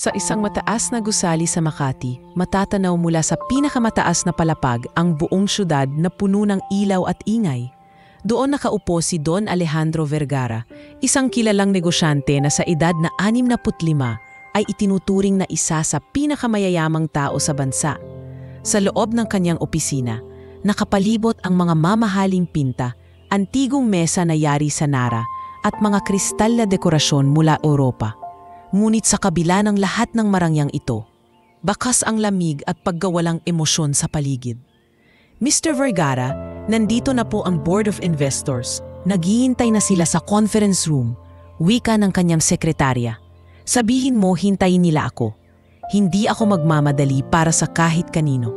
Sa isang mataas na gusali sa Makati, matatanaw mula sa pinakamataas na palapag ang buong syudad na puno ng ilaw at ingay. Doon nakaupo si Don Alejandro Vergara, isang kilalang negosyante na sa edad na 65 ay itinuturing na isa sa pinakamayayamang tao sa bansa. Sa loob ng kanyang opisina, nakapalibot ang mga mamahaling pinta, antigong mesa na yari sa Nara at mga kristal na dekorasyon mula Europa. Ngunit sa kabila ng lahat ng marangyang ito, bakas ang lamig at paggawalang emosyon sa paligid. Mr. Vergara, nandito na po ang Board of Investors. Naghihintay na sila sa conference room, wika ng kanyang sekretarya. Sabihin mo hintayin nila ako. Hindi ako magmamadali para sa kahit kanino.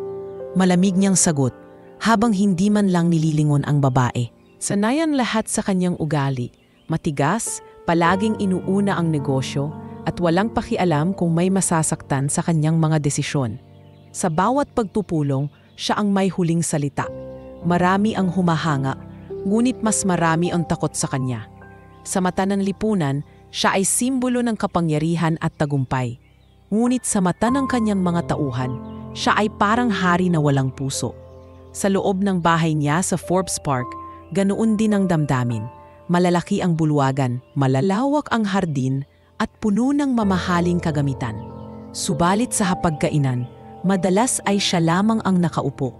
Malamig niyang sagot habang hindi man lang nililingon ang babae. Sanayan lahat sa kanyang ugali, matigas, palaging inuuna ang negosyo, at walang pakialam kung may masasaktan sa kanyang mga desisyon. Sa bawat pagtupulong, siya ang may huling salita. Marami ang humahanga, ngunit mas marami ang takot sa kanya. Sa mata ng lipunan, siya ay simbolo ng kapangyarihan at tagumpay. Ngunit sa mata ng kanyang mga tauhan, siya ay parang hari na walang puso. Sa loob ng bahay niya sa Forbes Park, ganoon din ang damdamin. Malalaki ang bulwagan, malalawak ang hardin, at puno ng mamahaling kagamitan. Subalit sa hapagkainan, madalas ay siya lamang ang nakaupo.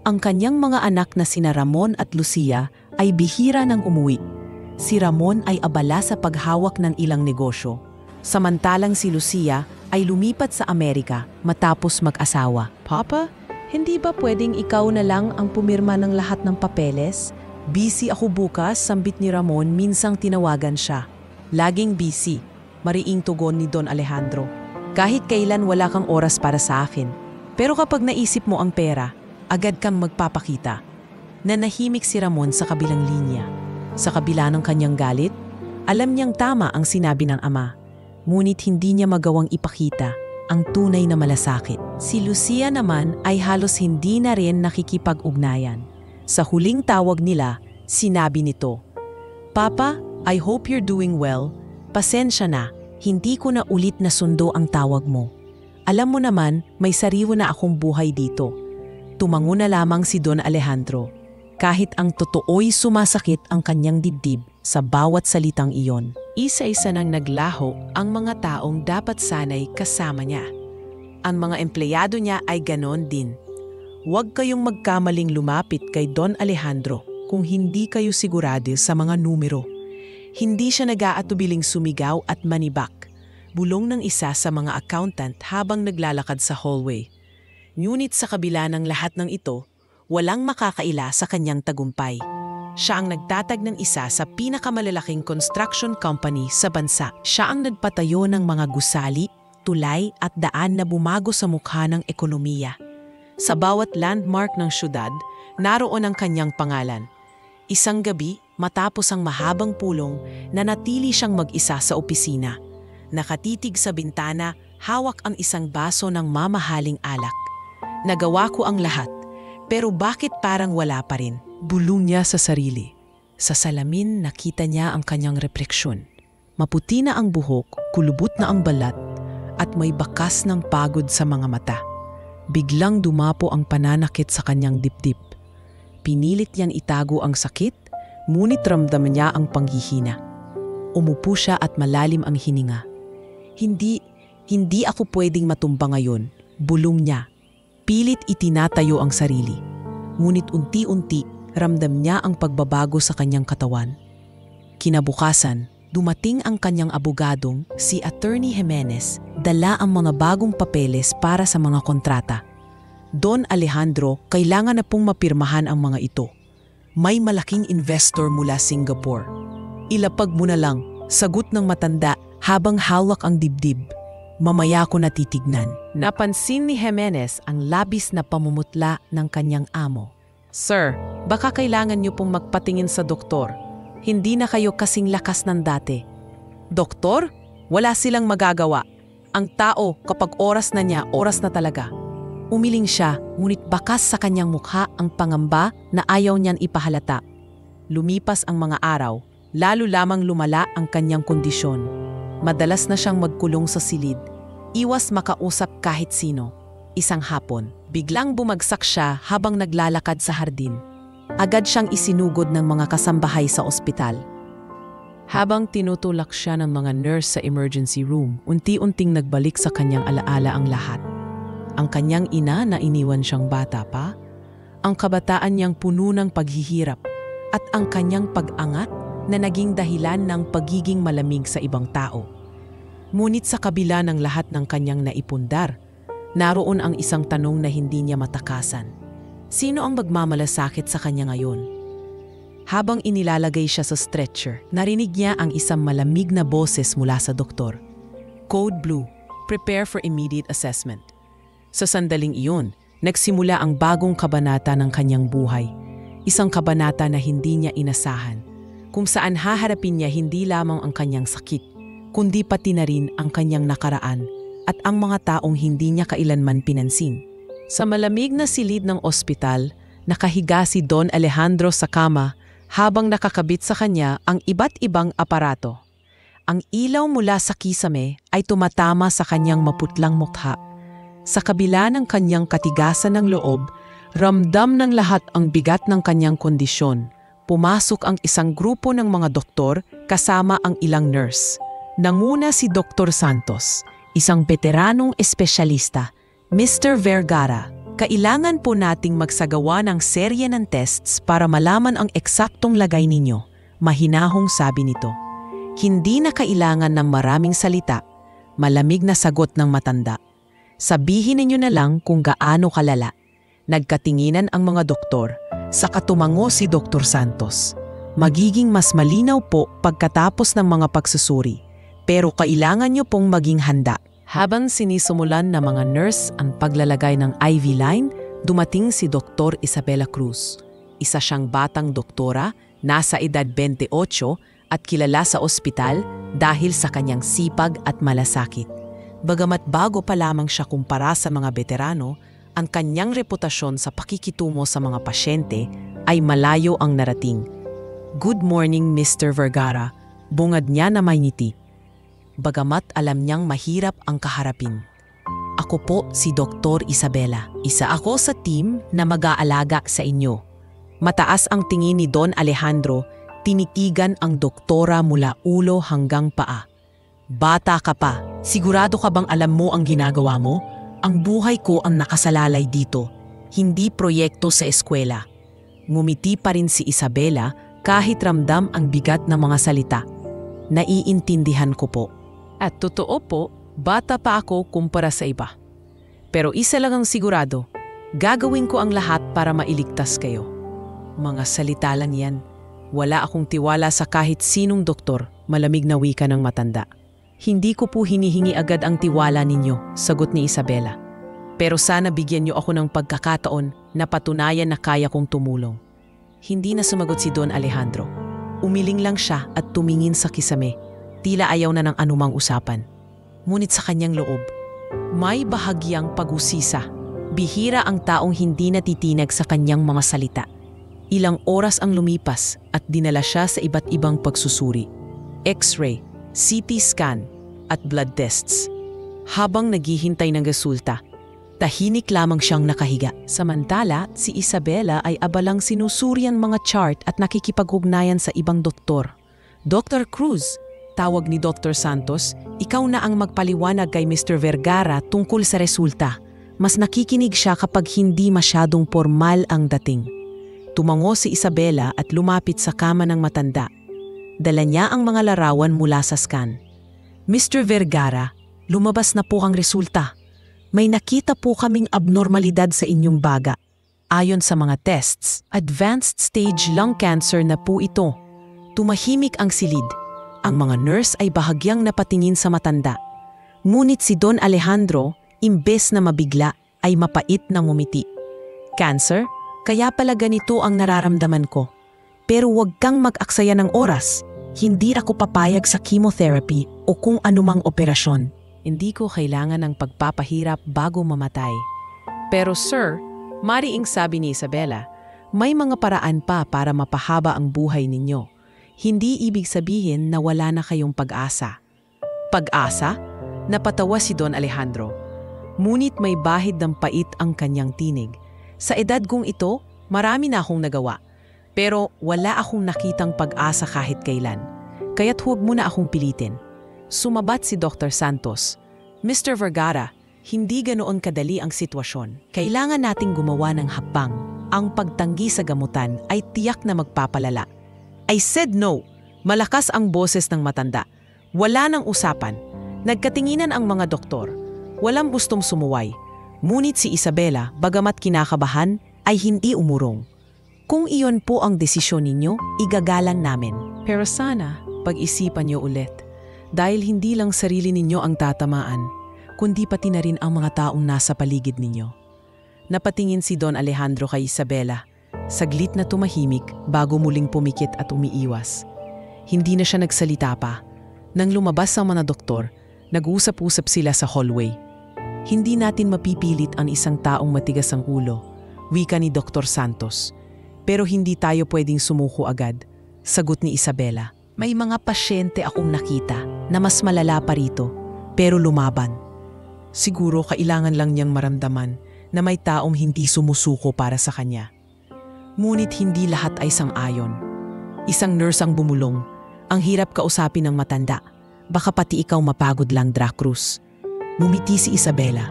Ang kanyang mga anak na sina Ramon at Lucia ay bihira nang umuwi. Si Ramon ay abala sa paghawak ng ilang negosyo, samantalang si Lucia ay lumipat sa Amerika matapos mag-asawa. Papa, hindi ba pwedeng ikaw na lang ang pumirma ng lahat ng papeles? Busy ako bukas, sambit ni Ramon, minsang tinawagan siya. Laging busy. Mariing tugon ni Don Alejandro. Kahit kailan wala kang oras para sa akin. Pero kapag naisip mo ang pera, agad kang magpapakita. Nanahimik si Ramon sa kabilang linya. Sa kabila ng kanyang galit, alam niyang tama ang sinabi ng ama. Ngunit hindi niya magawang ipakita ang tunay na malasakit. Si Lucia naman ay halos hindi na rin nakikipag-ugnayan. Sa huling tawag nila, sinabi nito, "Papa, I hope you're doing well. Pasensya na, hindi ko na ulit na sundo ang tawag mo. Alam mo naman, may sariwa na akong buhay dito." Tumango na lamang si Don Alejandro, kahit ang totoo'y sumasakit ang kanyang dibdib sa bawat salitang iyon. Isa-isa nang naglaho ang mga taong dapat sanay kasama niya. Ang mga empleyado niya ay ganon din. Huwag kayong magkamaling lumapit kay Don Alejandro kung hindi kayo sigurado sa mga numero. Hindi siya nag-aatubiling sumigaw at manibak, bulong ng isa sa mga accountant habang naglalakad sa hallway. Ngunit sa kabila ng lahat ng ito, walang makakaila sa kanyang tagumpay. Siya ang nagtatag ng isa sa pinakamalalaking construction company sa bansa. Siya ang nagpatayo ng mga gusali, tulay at daan na bumago sa mukha ng ekonomiya. Sa bawat landmark ng syudad, naroon ang kanyang pangalan. Isang gabi, matapos ang mahabang pulong, nanatili siyang mag-isa sa opisina. Nakatitig sa bintana, hawak ang isang baso ng mamahaling alak. "Nagawa ko ang lahat, pero bakit parang wala pa rin?" Bulong niya sa sarili. Sa salamin nakita niya ang kanyang refleksyon. Maputi na ang buhok, kulubot na ang balat, at may bakas ng pagod sa mga mata. Biglang dumapo ang pananakit sa kanyang dibdib. Pinilit niyang itago ang sakit, ngunit ramdaman niya ang panghihina. Umupo siya at malalim ang hininga. Hindi ako pwedeng matumba ngayon," bulong niya. Pilit itinatayo ang sarili. Ngunit unti-unti, ramdam niya ang pagbabago sa kanyang katawan. Kinabukasan, dumating ang kanyang abogadong, si Attorney Jimenez, dala ang mga bagong papeles para sa mga kontrata. "Don Alejandro, kailangan na pong mapirmahan ang mga ito. May malaking investor mula Singapore." "Ilapag mo na lang," sagot ng matanda habang hawak ang dibdib. "Mamaya ko natitignan." Napansin ni Jimenez ang labis na pamumutla ng kanyang amo. "Sir, baka kailangan niyo pong magpatingin sa doktor. Hindi na kayo kasing lakas ng dati." "Doktor? Wala silang magagawa. Ang tao kapag oras na niya, oras na talaga." Umiling siya, ngunit bakas sa kanyang mukha ang pangamba na ayaw niyan ipahalata. Lumipas ang mga araw, lalo lamang lumala ang kanyang kondisyon. Madalas na siyang magkulong sa silid. Iwas makausap kahit sino. Isang hapon, biglang bumagsak siya habang naglalakad sa hardin. Agad siyang isinugod ng mga kasambahay sa ospital. Habang tinutulak siya ng mga nurse sa emergency room, unti-unting nagbalik sa kanyang alaala ang lahat. Ang kanyang ina na iniwan siyang bata pa, ang kabataan niyang puno ng paghihirap, at ang kanyang pag-angat na naging dahilan ng pagiging malamig sa ibang tao. Ngunit sa kabila ng lahat ng kanyang naipundar, naroon ang isang tanong na hindi niya matakasan. Sino ang magmamalasakit sa kanya ngayon? Habang inilalagay siya sa stretcher, narinig niya ang isang malamig na boses mula sa doktor. Code Blue, prepare for immediate assessment. Sa sandaling iyon, nagsimula ang bagong kabanata ng kanyang buhay. Isang kabanata na hindi niya inasahan, kung saan haharapin niya hindi lamang ang kanyang sakit, kundi pati na rin ang kanyang nakaraan at ang mga taong hindi niya kailanman pinansin. Sa malamig na silid ng ospital, nakahiga si Don Alejandro sa kama habang nakakabit sa kanya ang iba't ibang aparato. Ang ilaw mula sa kisame ay tumatama sa kanyang maputlang mukha. Sa kabila ng kanyang katigasan ng loob, ramdam ng lahat ang bigat ng kanyang kondisyon. Pumasok ang isang grupo ng mga doktor kasama ang ilang nurse. Nanguna si Dr. Santos, isang veteranong espesyalista. Mr. Vergara, kailangan po nating magsagawa ng serye ng tests para malaman ang eksaktong lagay ninyo. Mahinahong sabi nito. Hindi na kailangan ng maraming salita. Malamig na sagot ng matanda. Sabihin ninyo na lang kung gaano kalala. Nagkatinginan ang mga doktor. Saka tumango si Dr. Santos. Magiging mas malinaw po pagkatapos ng mga pagsusuri. Pero kailangan nyo pong maging handa. Habang sinisimulan ng mga nurse ang paglalagay ng IV line, dumating si Dr. Isabela Cruz. Isa siyang batang doktora, nasa edad 28 at kilala sa ospital dahil sa kanyang sipag at malasakit. Bagamat bago pa lamang siya kumpara sa mga veterano, ang kanyang reputasyon sa pakikitungo sa mga pasyente ay malayo ang narating. Good morning, Mr. Vergara, bungad niya na may ngiti. Bagamat alam niyang mahirap ang kaharapin. Ako po si Dr. Isabela. Isa ako sa team na mag-aalaga sa inyo. Mataas ang tingin ni Don Alejandro, tinitigan ang doktora mula ulo hanggang paa. Bata ka pa, sigurado ka bang alam mo ang ginagawa mo? Ang buhay ko ang nakasalalay dito, hindi proyekto sa eskwela. Ngumiti pa rin si Isabela kahit ramdam ang bigat ng mga salita. Naiintindihan ko po. At totoo po, bata pa ako kumpara sa iba. Pero isa lang ang sigurado, gagawin ko ang lahat para mailigtas kayo. Mga salita lang yan. Wala akong tiwala sa kahit sinong doktor, malamig na wika ng matanda. Hindi ko po hinihingi agad ang tiwala ninyo, sagot ni Isabela. Pero sana bigyan niyo ako ng pagkakataon na patunayan na kaya kong tumulong. Hindi na sumagot si Don Alejandro. Umiling lang siya at tumingin sa kisame. Tila ayaw na ng anumang usapan. Ngunit sa kanyang loob, may bahagyang pag-usisa. Bihira ang taong hindi natitinag sa kanyang mga salita. Ilang oras ang lumipas at dinala siya sa iba't ibang pagsusuri. X-ray, CT scan, at blood tests. Habang naghihintay ng resulta, tahimik lamang siyang nakahiga. Samantala, si Isabela ay abalang sinusuri ang mga chart at nakikipag-ugnayan sa ibang doktor. Dr. Cruz, tawag ni Dr. Santos, ikaw na ang magpaliwanag kay Mr. Vergara tungkol sa resulta. Mas nakikinig siya kapag hindi masyadong formal ang dating. Tumango si Isabela at lumapit sa kama ng matanda. Dala niya ang mga larawan mula sa scan. Mr. Vergara, lumabas na po ang resulta. May nakita po kaming abnormalidad sa inyong baga. Ayon sa mga tests, advanced stage lung cancer na po ito. Tumahimik ang silid. Ang mga nurse ay bahagyang napatingin sa matanda. Ngunit si Don Alejandro, imbes na mabigla, ay mapait na ngumiti. Cancer? Kaya pala ganito ang nararamdaman ko. Pero huwag kang mag-aksaya ng oras. Hindi ako papayag sa chemotherapy o kung anumang operasyon. Hindi ko kailangan ng pagpapahirap bago mamatay. Pero sir, mariing sabi ni Isabela, may mga paraan pa para mapahaba ang buhay ninyo. Hindi ibig sabihin na wala na kayong pag-asa. Pag-asa? Napatawa si Don Alejandro. Ngunit may bahid ng pait ang kanyang tinig. Sa edad kong ito, marami na akong nagawa. Pero wala akong nakitang pag-asa kahit kailan. Kaya't huwag mo na akong pilitin. Sumabat si Dr. Santos. Mr. Vergara, hindi ganoon kadali ang sitwasyon. Kailangan nating gumawa ng hakbang. Ang pagtanggi sa gamutan ay tiyak na magpapalala. I said no. Malakas ang boses ng matanda. Wala nang usapan. Nagkatinginan ang mga doktor. Walang gustong sumuway. Ngunit si Isabela, bagamat kinakabahan, ay hindi umurong. Kung iyon po ang desisyon ninyo, igagalang namin. Pero sana, pag-isipan niyo ulit. Dahil hindi lang sarili ninyo ang tatamaan, kundi pati na rin ang mga taong nasa paligid ninyo. Napatingin si Don Alejandro kay Isabela. Saglit na tumahimik bago muling pumikit at umiiwas. Hindi na siya nagsalita pa. Nang lumabas ang mga doktor, nag-usap-usap sila sa hallway. Hindi natin mapipilit ang isang taong matigas ang ulo, wika ni Dr. Santos. Pero hindi tayo pwedeng sumuko agad, sagot ni Isabela. May mga pasyente akong nakita na mas malala pa rito, pero lumaban. Siguro kailangan lang niyang maramdaman na may taong hindi sumusuko para sa kanya. Ngunit hindi lahat ay sang-ayon. Isang nurse ang bumulong. Ang hirap kausapin ng matanda. Baka pati ikaw mapagod lang, Dracruz. Ngumiti si Isabela.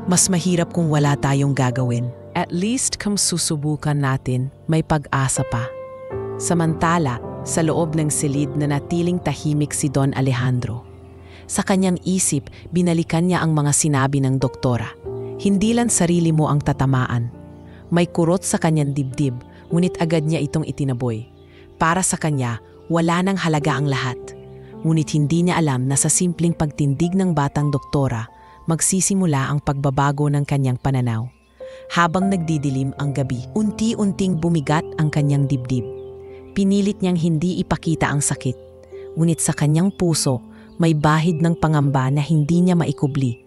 Mas mahirap kung wala tayong gagawin. At least kung susubukan natin, may pag-asa pa. Samantala, sa loob ng silid na natiling tahimik si Don Alejandro. Sa kanyang isip, binalikan niya ang mga sinabi ng doktora. Hindi lang sarili mo ang tatamaan. May kurot sa kanyang dibdib, ngunit agad niya itong itinaboy. Para sa kanya, wala nang halaga ang lahat. Ngunit hindi niya alam na sa simpleng pagtindig ng batang doktora, magsisimula ang pagbabago ng kanyang pananaw. Habang nagdidilim ang gabi, unti-unting bumigat ang kanyang dibdib. Pinilit niyang hindi ipakita ang sakit. Ngunit sa kanyang puso, may bahid ng pangamba na hindi niya maikubli.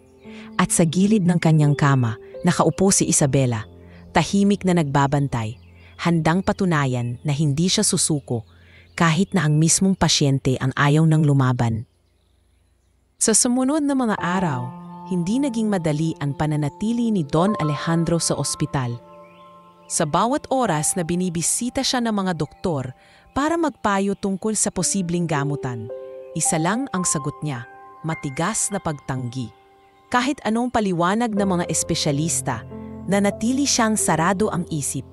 At sa gilid ng kanyang kama, nakaupo si Isabela, tahimik na nagbabantay, handang patunayan na hindi siya susuko kahit na ang mismong pasyente ang ayaw ng lumaban. Sa sumunod na mga araw, hindi naging madali ang pananatili ni Don Alejandro sa ospital. Sa bawat oras na binibisita siya ng mga doktor para magpayo tungkol sa posibleng gamutan, isa lang ang sagot niya, matigas na pagtanggi. Kahit anong paliwanag ng mga espesyalista, nanatili siyang sarado ang isip.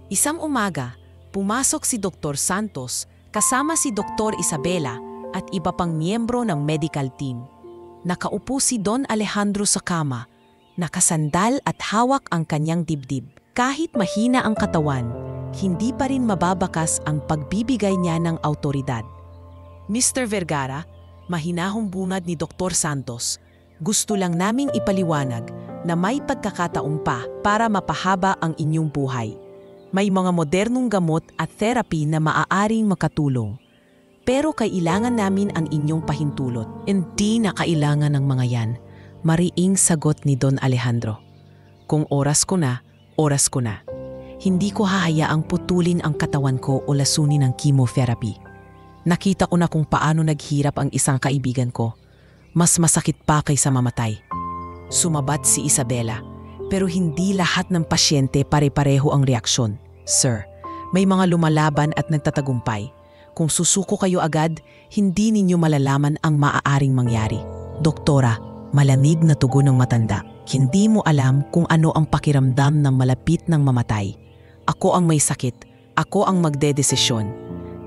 Isang umaga, pumasok si Dr. Santos kasama si Dr. Isabela at iba pang miyembro ng medical team. Nakaupo si Don Alejandro sa kama, nakasandal at hawak ang kanyang dibdib. Kahit mahina ang katawan, hindi pa rin mababakas ang pagbibigay niya ng awtoridad. Mr. Vergara, mahinahong bungad ni Dr. Santos, gusto lang naming ipaliwanag na may pagkakataon pa para mapahaba ang inyong buhay. May mga modernong gamot at therapy na maaaring makatulong. Pero kailangan namin ang inyong pahintulot. Hindi na kailangan ng mga yan, mariing sagot ni Don Alejandro. Kung oras ko na, oras ko na. Hindi ko hahayaang putulin ang katawan ko o lasunin ng chemotherapy. Nakita ko na kung paano naghirap ang isang kaibigan ko. Mas masakit pa kaysa mamatay. Sumabat si Isabela. Pero hindi lahat ng pasyente pare-pareho ang reaksyon. Sir, may mga lumalaban at nagtatagumpay. Kung susuko kayo agad, hindi ninyo malalaman ang maaaring mangyari. Doktora, malamig na tugon ng matanda. Hindi mo alam kung ano ang pakiramdam ng malapit ng mamatay. Ako ang may sakit. Ako ang magdedesisyon.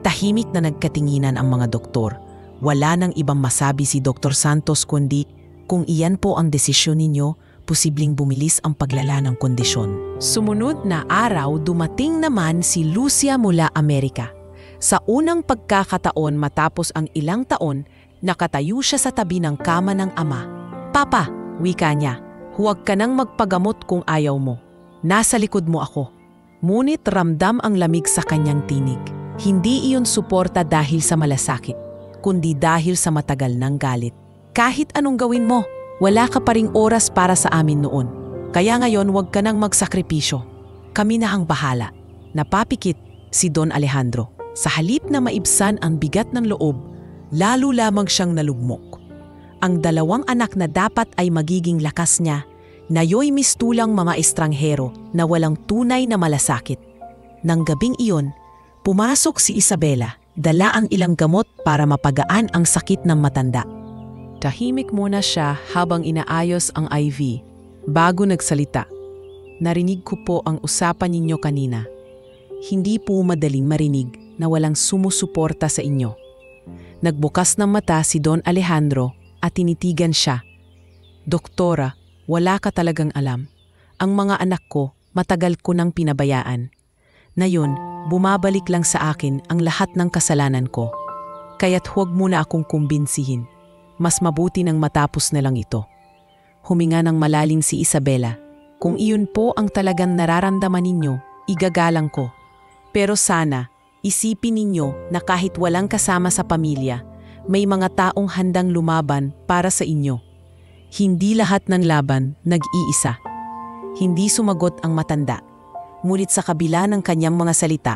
Tahimik na nagkatinginan ang mga doktor. Wala nang ibang masabi si Dr. Santos kundi kung iyan po ang desisyon ninyo, posibleng bumilis ang paglala ng kondisyon. Sumunod na araw, dumating naman si Lucia mula Amerika. Sa unang pagkakataon matapos ang ilang taon, nakatayo siya sa tabi ng kama ng ama. Papa, wika niya. Huwag ka nang magpagamot kung ayaw mo. Nasa likod mo ako. Ngunit ramdam ang lamig sa kanyang tinig. Hindi iyon suporta dahil sa malasakit, kundi dahil sa matagal ng galit. Kahit anong gawin mo, wala ka pa ring oras para sa amin noon. Kaya ngayon huwag ka nang magsakripisyo. Kami na ang bahala. Napapikit si Don Alejandro. Sa halip na maibsan ang bigat ng loob, lalo lamang siyang nalugmok. Ang 2 anak na dapat ay magiging lakas niya, nayo'y mistulang mga estranghero na walang tunay na malasakit. Nang gabing iyon, pumasok si Isabela, dala ang ilang gamot para mapagaan ang sakit ng matanda. Tahimik muna siya habang inaayos ang IV. Bago nagsalita, "Narinig ko po ang usapan ninyo kanina. Hindi po madaling marinig na walang sumusuporta sa inyo." Nagbukas ng mata si Don Alejandro at tinitigan siya. "Doktora, wala ka talagang alam. Ang mga anak ko, matagal ko nang pinabayaan. Ngayon, bumabalik lang sa akin ang lahat ng kasalanan ko. Kaya't huwag mo na akong kumbinsihin. Mas mabuti nang matapos na lang ito." Huminga ng malalim si Isabela. "Kung iyon po ang talagang nararamdaman ninyo, igagalang ko. Pero sana, isipin ninyo na kahit walang kasama sa pamilya, may mga taong handang lumaban para sa inyo. Hindi lahat ng laban nag-iisa." Hindi sumagot ang matanda. Ngunit sa kabila ng kanyang mga salita,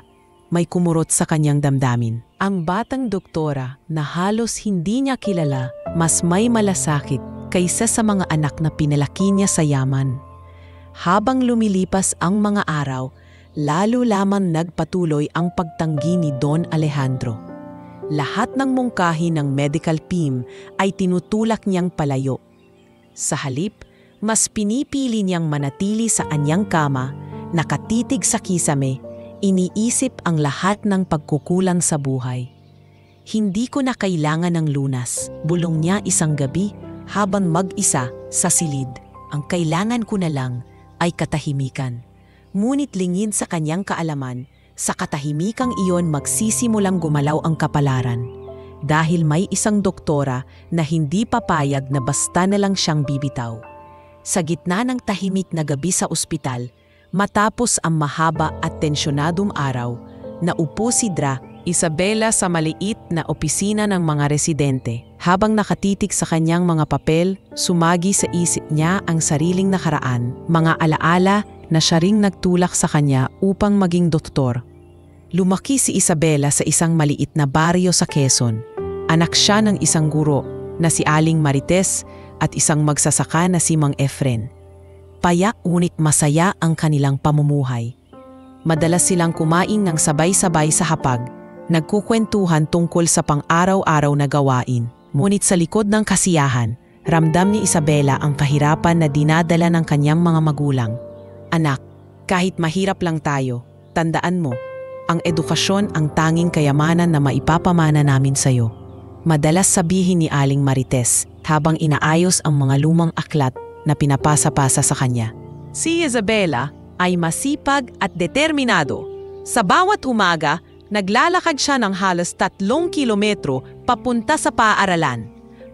may kumurot sa kanyang damdamin. Ang batang doktora na halos hindi niya kilala mas may malasakit kaysa sa mga anak na pinalaki niya sa yaman. Habang lumilipas ang mga araw, lalo lamang nagpatuloy ang pagtanggi ni Don Alejandro. Lahat ng mungkahi ng medical team ay tinutulak niyang palayo. Sa halip, mas pinipili niyang manatili sa anyang kama, nakatitig sa kisame, iniisip ang lahat ng pagkukulang sa buhay. "Hindi ko na kailangan ng lunas," bulong niya isang gabi habang mag-isa sa silid. "Ang kailangan ko na lang ay katahimikan." Ngunit lingid sa kanyang kaalaman, sa katahimikang iyon magsisimulang gumalaw ang kapalaran. Dahil may isang doktora na hindi papayag na basta na lang siyang bibitaw. Sa gitna ng tahimik na gabi sa ospital, matapos ang mahaba at tensyonadong araw, naupo si Isabela sa maliit na opisina ng mga residente. Habang nakatitig sa kanyang mga papel, sumagi sa isip niya ang sariling nakaraan, mga alaala na siya ring nagtulak sa kanya upang maging doktor. Lumaki si Isabela sa isang maliit na baryo sa Quezon. Anak siya ng isang guro na si Aling Marites at isang magsasaka na si Mang Efren. Payak ngunit masaya ang kanilang pamumuhay. Madalas silang kumain ng sabay-sabay sa hapag, nagkukwentuhan tungkol sa pang-araw-araw na gawain. Ngunit sa likod ng kasiyahan, ramdam ni Isabela ang kahirapan na dinadala ng kanyang mga magulang. "Anak, kahit mahirap lang tayo, tandaan mo, ang edukasyon ang tanging kayamanan na maipapamana namin sa'yo." Madalas sabihin ni Aling Marites habang inaayos ang mga lumang aklat na pinapasa-pasa sa kanya. Si Isabela ay masipag at determinado. Sa bawat umaga, naglalakad siya ng halos 3 kilometro papunta sa paaralan.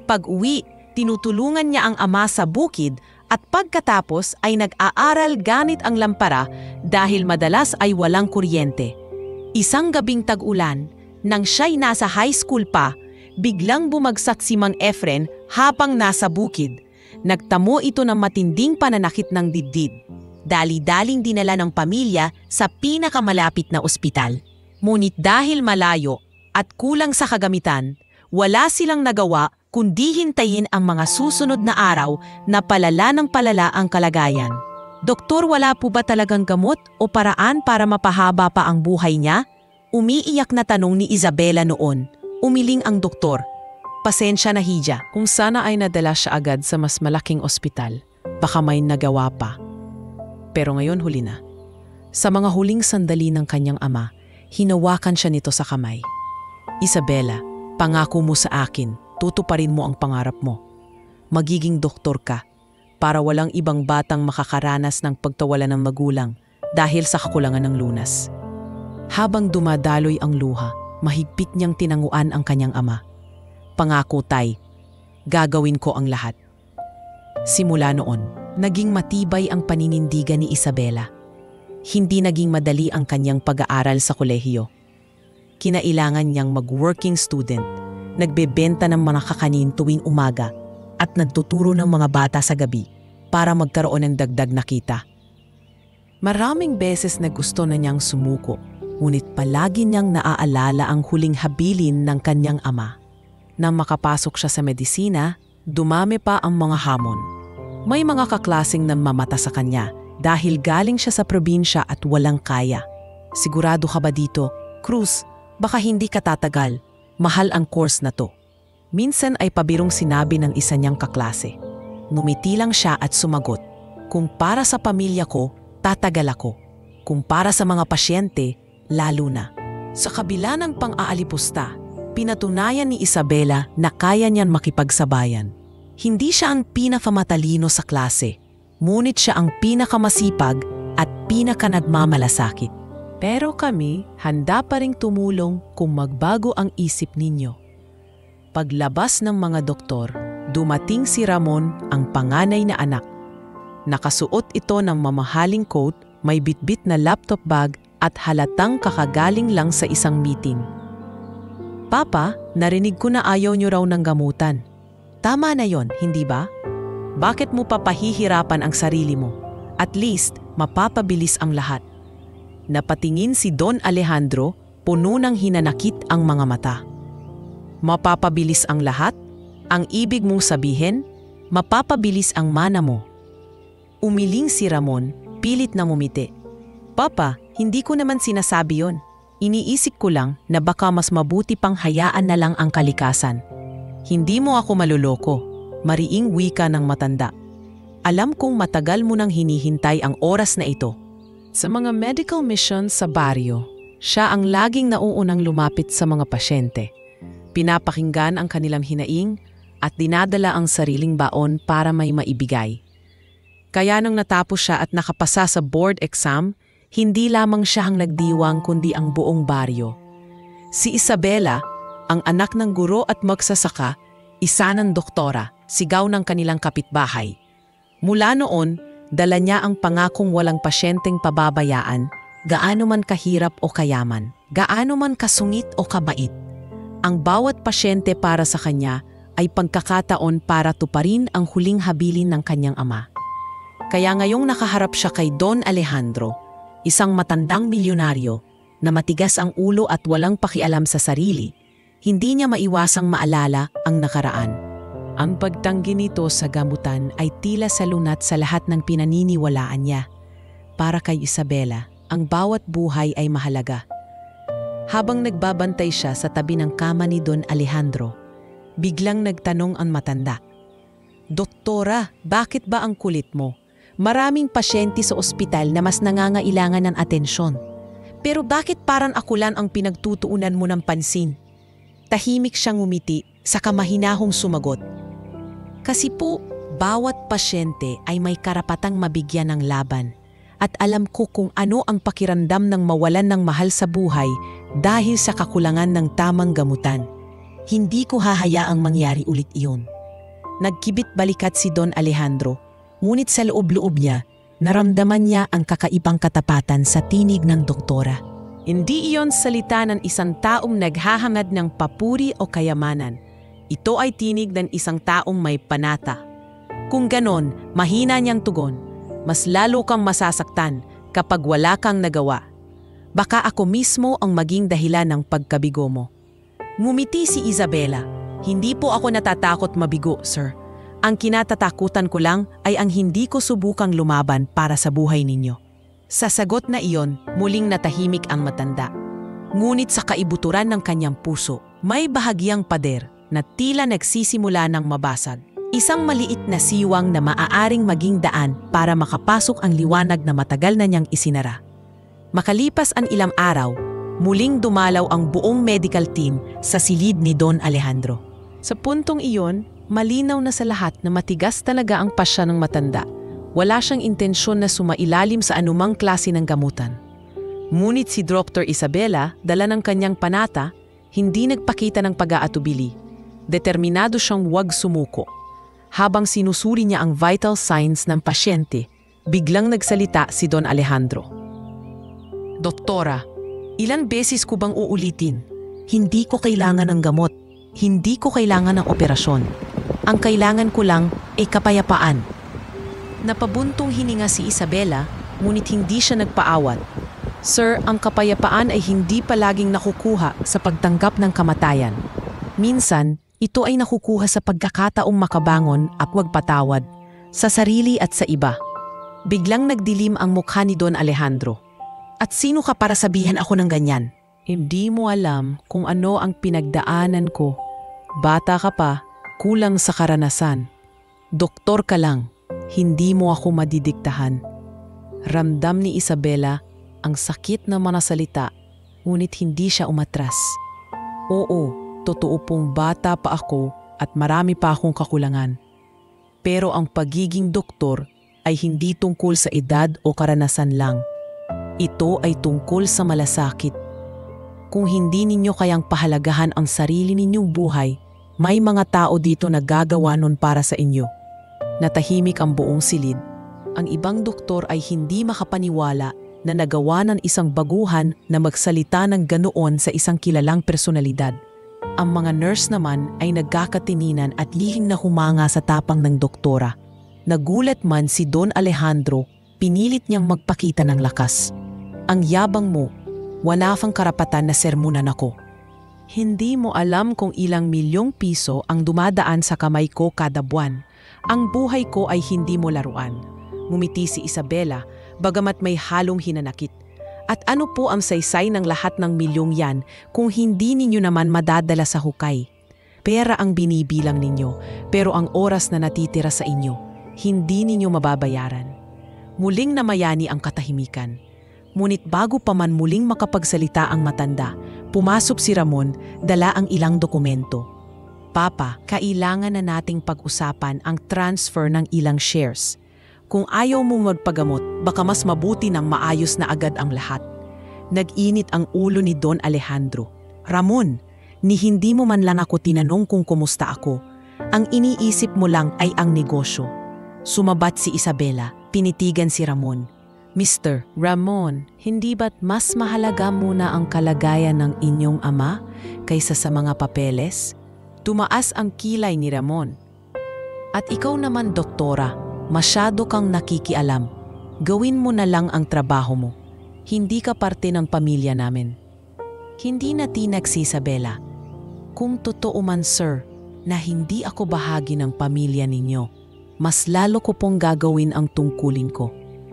Pag-uwi, tinutulungan niya ang ama sa bukid at pagkatapos ay nag-aaral gamit ang lampara dahil madalas ay walang kuryente. Isang gabing tag-ulan, nang siya'y nasa high school pa, biglang bumagsak si Mang Efren habang nasa bukid. Nagtamo ito ng matinding pananakit ng dibdib. Dali-daling dinala ng pamilya sa pinakamalapit na ospital. Ngunit dahil malayo at kulang sa kagamitan, wala silang nagawa kundi hintayin ang mga susunod na araw na palala ng palala ang kalagayan. "Doktor, wala po ba talagang gamot o paraan para mapahaba pa ang buhay niya?" Umiiyak na tanong ni Isabela noon. Umiling ang doktor. "Pasensya na, Hija, kung sana ay nadala siya agad sa mas malaking ospital, baka may nagawa pa. Pero ngayon huli na." Sa mga huling sandali ng kanyang ama, hinawakan siya nito sa kamay. "Isabela, pangako mo sa akin, tutuparin mo ang pangarap mo. Magiging doktor ka para walang ibang batang makakaranas ng pagtawalan ng magulang dahil sa kakulangan ng lunas." Habang dumadaloy ang luha, mahigpit niyang tinanguan ang kanyang ama. "Pangako, Tay, gagawin ko ang lahat." Simula noon, naging matibay ang paninindigan ni Isabela. Hindi naging madali ang kanyang pag-aaral sa kolehiyo. Kinailangan niyang mag-working student, nagbebenta ng mga kakanin tuwing umaga at nagtuturo ng mga bata sa gabi para magkaroon ng dagdag na kita. Maraming beses na gusto na niyang sumuko, ngunit palagi niyang naaalala ang huling habilin ng kanyang ama. Nang makapasok siya sa medisina, dumami pa ang mga hamon. May mga kaklaseng namamata sa kanya dahil galing siya sa probinsya at walang kaya. Sigurado ka ba dito, Cruz? Baka hindi ka tatagal. Mahal ang course na to. Minsan ay pabirong sinabi ng isa niyang kaklase. Ngumiti lang siya at sumagot, kung para sa pamilya ko, tatagal ako. Kung para sa mga pasyente, lalo na. Sa kabila ng pang-aalipusta, pinatunayan ni Isabela na kaya niyan makipagsabayan. Hindi siya ang pinakamatalino sa klase, ngunit siya ang pinakamasipag at pinakanagmamalasakit. Pero kami, handa pa ring tumulong kung magbago ang isip ninyo. Paglabas ng mga doktor, dumating si Ramon, ang panganay na anak. Nakasuot ito ng mamahaling coat, may bitbit na laptop bag at halatang kakagaling lang sa isang meeting. Papa, narinig ko na ayaw niyo raw ng gamutan. Tama na yon, hindi ba? Bakit mo papahihirapan ang sarili mo? At least, mapapabilis ang lahat. Napatingin si Don Alejandro, puno ng hinanakit ang mga mata. Mapapabilis ang lahat? Ang ibig mong sabihin, mapapabilis ang mana mo. Umiling si Ramon, pilit na ngumiti. Papa, hindi ko naman sinasabi yon. Iniisip ko lang na baka mas mabuti pang hayaan na lang ang kalikasan. Hindi mo ako maluloko, mariing wika ng matanda. Alam kong matagal mo nang hinihintay ang oras na ito. Sa mga medical missions sa baryo, siya ang laging nauunang lumapit sa mga pasyente. Pinapakinggan ang kanilang hinaing at dinadala ang sariling baon para may maibigay. Kaya nang natapos siya at nakapasa sa board exam, hindi lamang siya ang nagdiwang kundi ang buong baryo. Si Isabela, ang anak ng guro at magsasaka, isa ng doktora, sigaw ng kanilang kapitbahay. Mula noon, dala niya ang pangakong walang pasyenteng pababayaan, gaano man kahirap o kayaman, gaano man kasungit o kabait. Ang bawat pasyente para sa kanya ay pagkakataon para tuparin ang huling habilin ng kanyang ama. Kaya ngayong nakaharap siya kay Don Alejandro, isang matandang milyonaryo na matigas ang ulo at walang pakialam sa sarili, hindi niya maiwasang maalala ang nakaraan. Ang pagtanggi nito sa gamutan ay tila salunat sa lahat ng pinaniniwalaan niya. Para kay Isabela, ang bawat buhay ay mahalaga. Habang nagbabantay siya sa tabi ng kama ni Don Alejandro, biglang nagtanong ang matanda. Doktora, bakit ba ang kulit mo? Maraming pasyente sa ospital na mas nangangailangan ng atensyon. Pero bakit parang ako lang ang pinagtutuunan mo ng pansin? Tahimik siyang ngumiti, saka mahinahong sumagot. Kasi po, bawat pasyente ay may karapatang mabigyan ng laban. At alam ko kung ano ang pakiramdam ng mawalan ng mahal sa buhay dahil sa kakulangan ng tamang gamutan. Hindi ko hahayaang mangyari ulit iyon. Nagkibit balikat si Don Alejandro, ngunit sa loob-loob niya, naramdaman niya ang kakaibang katapatan sa tinig ng doktora. Hindi iyon salita ng isang taong naghahangad ng papuri o kayamanan. Ito ay tinig ng isang taong may panata. Kung ganon, mahina niyang tugon, mas lalo kang masasaktan kapag wala kang nagawa. Baka ako mismo ang maging dahilan ng pagkabigo mo. Ngumiti si Isabela. Hindi po ako natatakot mabigo, sir. Ang kinatatakutan ko lang ay ang hindi ko subukang lumaban para sa buhay ninyo. Sa sagot na iyon, muling natahimik ang matanda. Ngunit sa kaibuturan ng kanyang puso, may bahagyang pader na tila nagsisimula ng mabasag. Isang maliit na siwang na maaaring maging daan para makapasok ang liwanag na matagal na niyang isinara. Makalipas ang ilang araw, muling dumalaw ang buong medical team sa silid ni Don Alejandro. Sa puntong iyon, malinaw na sa lahat na matigas talaga ang pasya ng matanda. Wala siyang intensyon na sumailalim sa anumang klase ng gamutan. Ngunit si Dr. Isabela, dala ng kanyang panata, hindi nagpakita ng pag-aatubili. Determinado siyang huwag sumuko. Habang sinusuri niya ang vital signs ng pasyente, biglang nagsalita si Don Alejandro. Doktora, ilan beses ko bang uulitin? Hindi ko kailangan ng gamot. Hindi ko kailangan ng operasyon. Ang kailangan ko lang ay kapayapaan. Napabuntong hininga si Isabela, ngunit hindi siya nagpaawat. Sir, ang kapayapaan ay hindi palaging nakukuha sa pagtanggap ng kamatayan. Minsan, Ito ay nakukuha sa pagkakataong makabangon at magpatawad, sa sarili at sa iba. Biglang nagdilim ang mukha ni Don Alejandro. At sino ka para sabihan ako ng ganyan? Hindi mo alam kung ano ang pinagdaanan ko. Bata ka pa, kulang sa karanasan. Doktor ka lang, hindi mo ako madidiktahan. Ramdam ni Isabela ang sakit na manasalita, ngunit hindi siya umatras. Oo, totoo pong bata pa ako at marami pa akong kakulangan. Pero ang pagiging doktor ay hindi tungkol sa edad o karanasan lang. Ito ay tungkol sa malasakit. Kung hindi ninyo kayang pahalagahan ang sarili ninyong buhay, may mga tao dito na gagawa nun para sa inyo. Natahimik ang buong silid. Ang ibang doktor ay hindi makapaniwala na nagawa ng isang baguhan na magsalita ng ganoon sa isang kilalang personalidad. Ang mga nurse naman ay nagkakatininan at lihim na humanga sa tapang ng doktora. Nagulat man si Don Alejandro, pinilit niyang magpakita ng lakas. Ang yabang mo, wala kang karapatan na sermonan ako. Hindi mo alam kung ilang milyong piso ang dumadaan sa kamay ko kada buwan. Ang buhay ko ay hindi mo laruan. Ngumiti si Isabela, bagamat may halong hinanakit. At ano po ang saysay ng lahat ng milyong yan kung hindi ninyo naman madadala sa hukay? Pera ang binibilang ninyo, pero ang oras na natitira sa inyo, hindi ninyo mababayaran. Muling namayani ang katahimikan. Ngunit bago pa man muling makapagsalita ang matanda, pumasok si Ramon, dala ang ilang dokumento. Papa, kailangan na nating pag-usapan ang transfer ng ilang shares. Kung ayaw mong magpagamot, baka mas mabuti nang maayos na agad ang lahat. Nag-init ang ulo ni Don Alejandro. Ramon, ni hindi mo man lang ako tinanong kung kumusta ako. Ang iniisip mo lang ay ang negosyo. Sumabat si Isabela, pinitigan si Ramon. Mr. Ramon, hindi ba't mas mahalaga muna ang kalagayan ng inyong ama kaysa sa mga papeles? Tumaas ang kilay ni Ramon. At ikaw naman, doktora, masyado kang nakikialam. Gawin mo na lang ang trabaho mo. Hindi ka parte ng pamilya namin. Hindi na tinag si Isabela. Kung totoo man, sir, na hindi ako bahagi ng pamilya ninyo, mas lalo ko pong gagawin ang tungkulin ko.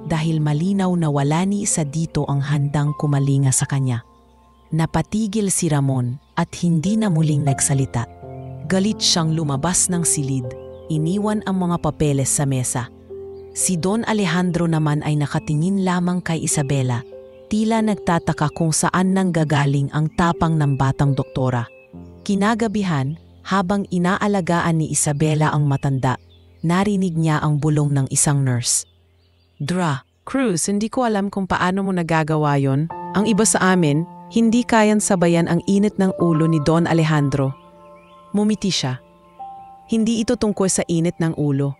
Dahil malinaw na wala ni isa dito ang handang kumalinga sa kanya. Napatigil si Ramon at hindi na muling nagsalita. Galit siyang lumabas ng silid, iniwan ang mga papeles sa mesa. Si Don Alejandro naman ay nakatingin lamang kay Isabela, tila nagtataka kung saan nanggagaling ang tapang ng batang doktora. Kinagabihan, habang inaalagaan ni Isabela ang matanda, narinig niya ang bulong ng isang nurse. Cruz, hindi ko alam kung paano mo nagagawa yon. Ang iba sa amin, hindi kayang sabayan ang init ng ulo ni Don Alejandro. Mumiti siya. Hindi ito tungkol sa init ng ulo.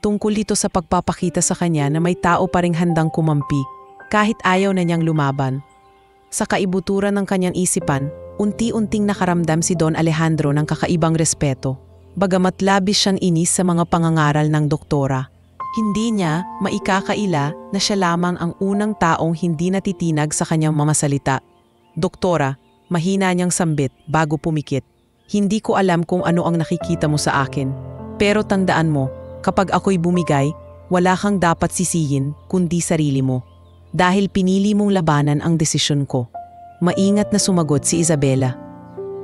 Tungkol ito sa pagpapakita sa kanya na may tao pa ring handang kumampi kahit ayaw na niyang lumaban. Sa kaibuturan ng kanyang isipan, unti-unting nakaramdam si Don Alejandro ng kakaibang respeto. Bagamat labis siyang inis sa mga pangangaral ng doktora. Hindi niya maikakaila na siya lamang ang unang taong hindi natitinag sa kanyang mamasalita. Doktora, mahina niyang sambit bago pumikit. Hindi ko alam kung ano ang nakikita mo sa akin. Pero tandaan mo, kapag ako'y bumigay, wala kang dapat sisihin kundi sarili mo. Dahil pinili mong labanan ang desisyon ko. Maingat na sumagot si Isabela.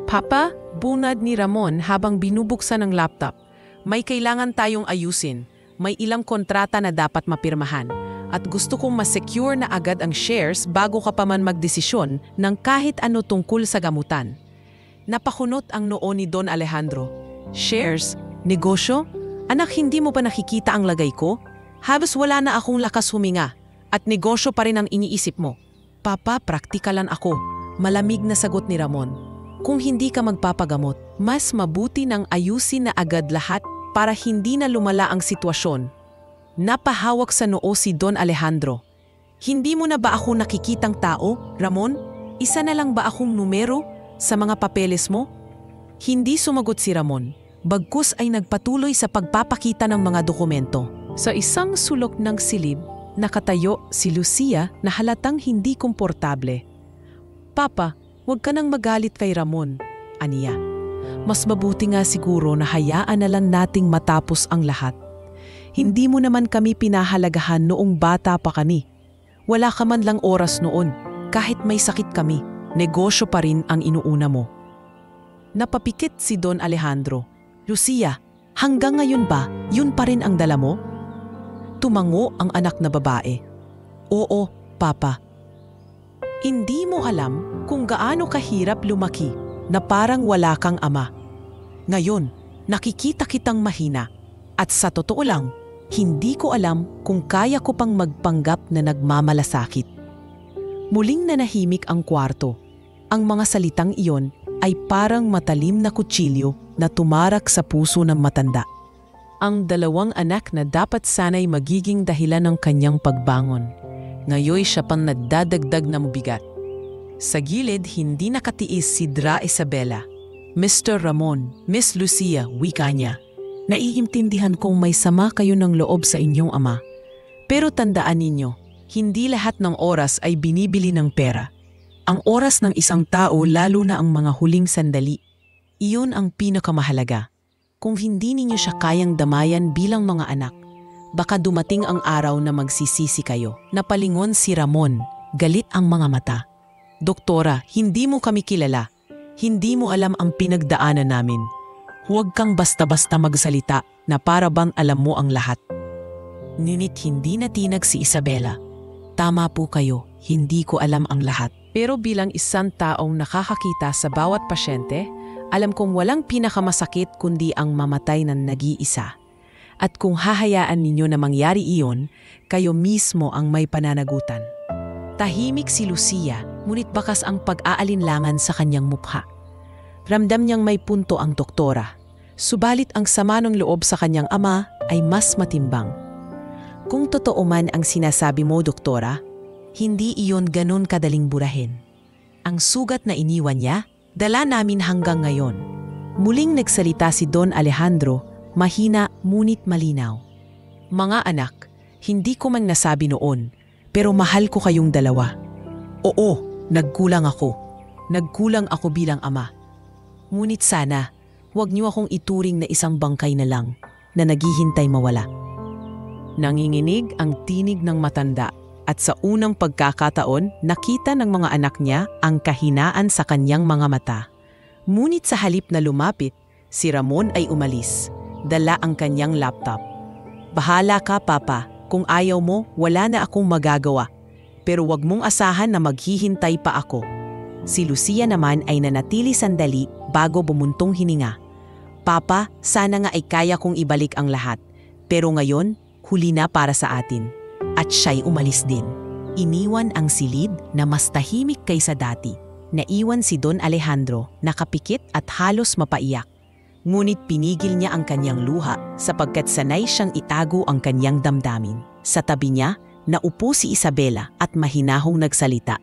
Papa, bunad ni Ramon habang binubuksan ang laptop. May kailangan tayong ayusin. May ilang kontrata na dapat mapirmahan at gusto kong ma-secure na agad ang shares bago ka pa man magdesisyon ng kahit ano tungkol sa gamutan. Napakunot ang noo ni Don Alejandro. Shares? Negosyo? Anak, hindi mo ba nakikita ang lagay ko? Halos wala na akong lakas huminga at negosyo pa rin ang iniisip mo. Papa, praktikalan ako. Malamig na sagot ni Ramon. Kung hindi ka magpapagamot, mas mabuti nang ayusin na agad lahat para hindi na lumala ang sitwasyon. Napahawak sa noo si Don Alejandro. Hindi mo na ba ako nakikitang tao, Ramon? Isa na lang ba akong numero sa mga papeles mo? Hindi sumagot si Ramon. Bagkus ay nagpatuloy sa pagpapakita ng mga dokumento. Sa isang sulok ng silid, nakatayo si Lucia na halatang hindi komportable. Papa, huwag ka nang magalit kay Ramon, aniya. mas mabuti nga siguro na hayaan na lang nating matapos ang lahat. Hindi mo naman kami pinahalagahan noong bata pa kami. Wala ka man lang oras noon, kahit may sakit kami, negosyo pa rin ang inuuna mo. Napapikit si Don Alejandro. Lucia, hanggang ngayon ba, yun pa rin ang dala mo? Tumango ang anak na babae. Oo, Papa. Hindi mo alam kung gaano kahirap lumaki na parang wala kang ama. Ngayon, nakikita kitang mahina at sa totoo lang, hindi ko alam kung kaya ko pang magpanggap na nagmamalasakit. Muling nanahimik ang kwarto. Ang mga salitang iyon ay parang matalim na kutsilyo na tumarak sa puso ng matanda. Ang dalawang anak na dapat sana'y magiging dahilan ng kanyang pagbangon. Ngayon siya pang nagdadagdag na mabigat. Sa gilid, hindi nakatiis si Dra Isabela. Mr. Ramon, Miss Lucia, wika niya. Naiintindihan kong may sama kayo ng loob sa inyong ama. Pero tandaan ninyo, hindi lahat ng oras ay binibili ng pera. Ang oras ng isang tao, lalo na ang mga huling sandali, iyon ang pinakamahalaga. Kung hindi ninyo siya kayang damayan bilang mga anak, baka dumating ang araw na magsisisi kayo. Napalingon si Ramon, galit ang mga mata. Doktora, hindi mo kami kilala. Hindi mo alam ang pinagdaanan namin. Huwag kang basta-basta magsalita na para bang alam mo ang lahat. Ngunit hindi natinag si Isabela. Tama po kayo, hindi ko alam ang lahat. Pero bilang isang taong nakakakita sa bawat pasyente, alam kong walang pinakamasakit kundi ang mamatay ng nag-iisa. At kung hahayaan ninyo na mangyari iyon, kayo mismo ang may pananagutan. Tahimik si Lucia, ngunit bakas ang pag-aalinlangan sa kanyang mukha. Ramdam niyang may punto ang doktora. Subalit ang sama ng loob sa kanyang ama ay mas matimbang. Kung totoo man ang sinasabi mo, doktora, hindi iyon ganun kadaling burahin. Ang sugat na iniwan niya, dala namin hanggang ngayon. Muling nagsalita si Don Alejandro, mahina ngunit malinaw. Mga anak, hindi ko man nasabi noon, pero mahal ko kayong dalawa. Oo, nagkulang ako. Nagkulang ako bilang ama. Ngunit sana, huwag niyo akong ituring na isang bangkay na lang, na naghihintay mawala. Nanginginig ang tinig ng matanda at sa unang pagkakataon, nakita ng mga anak niya ang kahinaan sa kanyang mga mata. Ngunit sa halip na lumapit, si Ramon ay umalis. Dala ang kanyang laptop. Bahala ka, Papa. Kung ayaw mo, wala na akong magagawa. Pero wag mong asahan na maghihintay pa ako. Si Lucia naman ay nanatili sandali bago bumuntong hininga. Papa, sana nga ay kaya kong ibalik ang lahat. Pero ngayon, huli na para sa atin. At siya'y umalis din. Iniwan ang silid na mas tahimik kaysa dati. Naiwan si Don Alejandro, nakapikit at halos mapaiyak. Ngunit pinigil niya ang kanyang luha sapagkat sanay siyang itago ang kanyang damdamin. Sa tabi niya, naupo si Isabela at mahinahong nagsalita.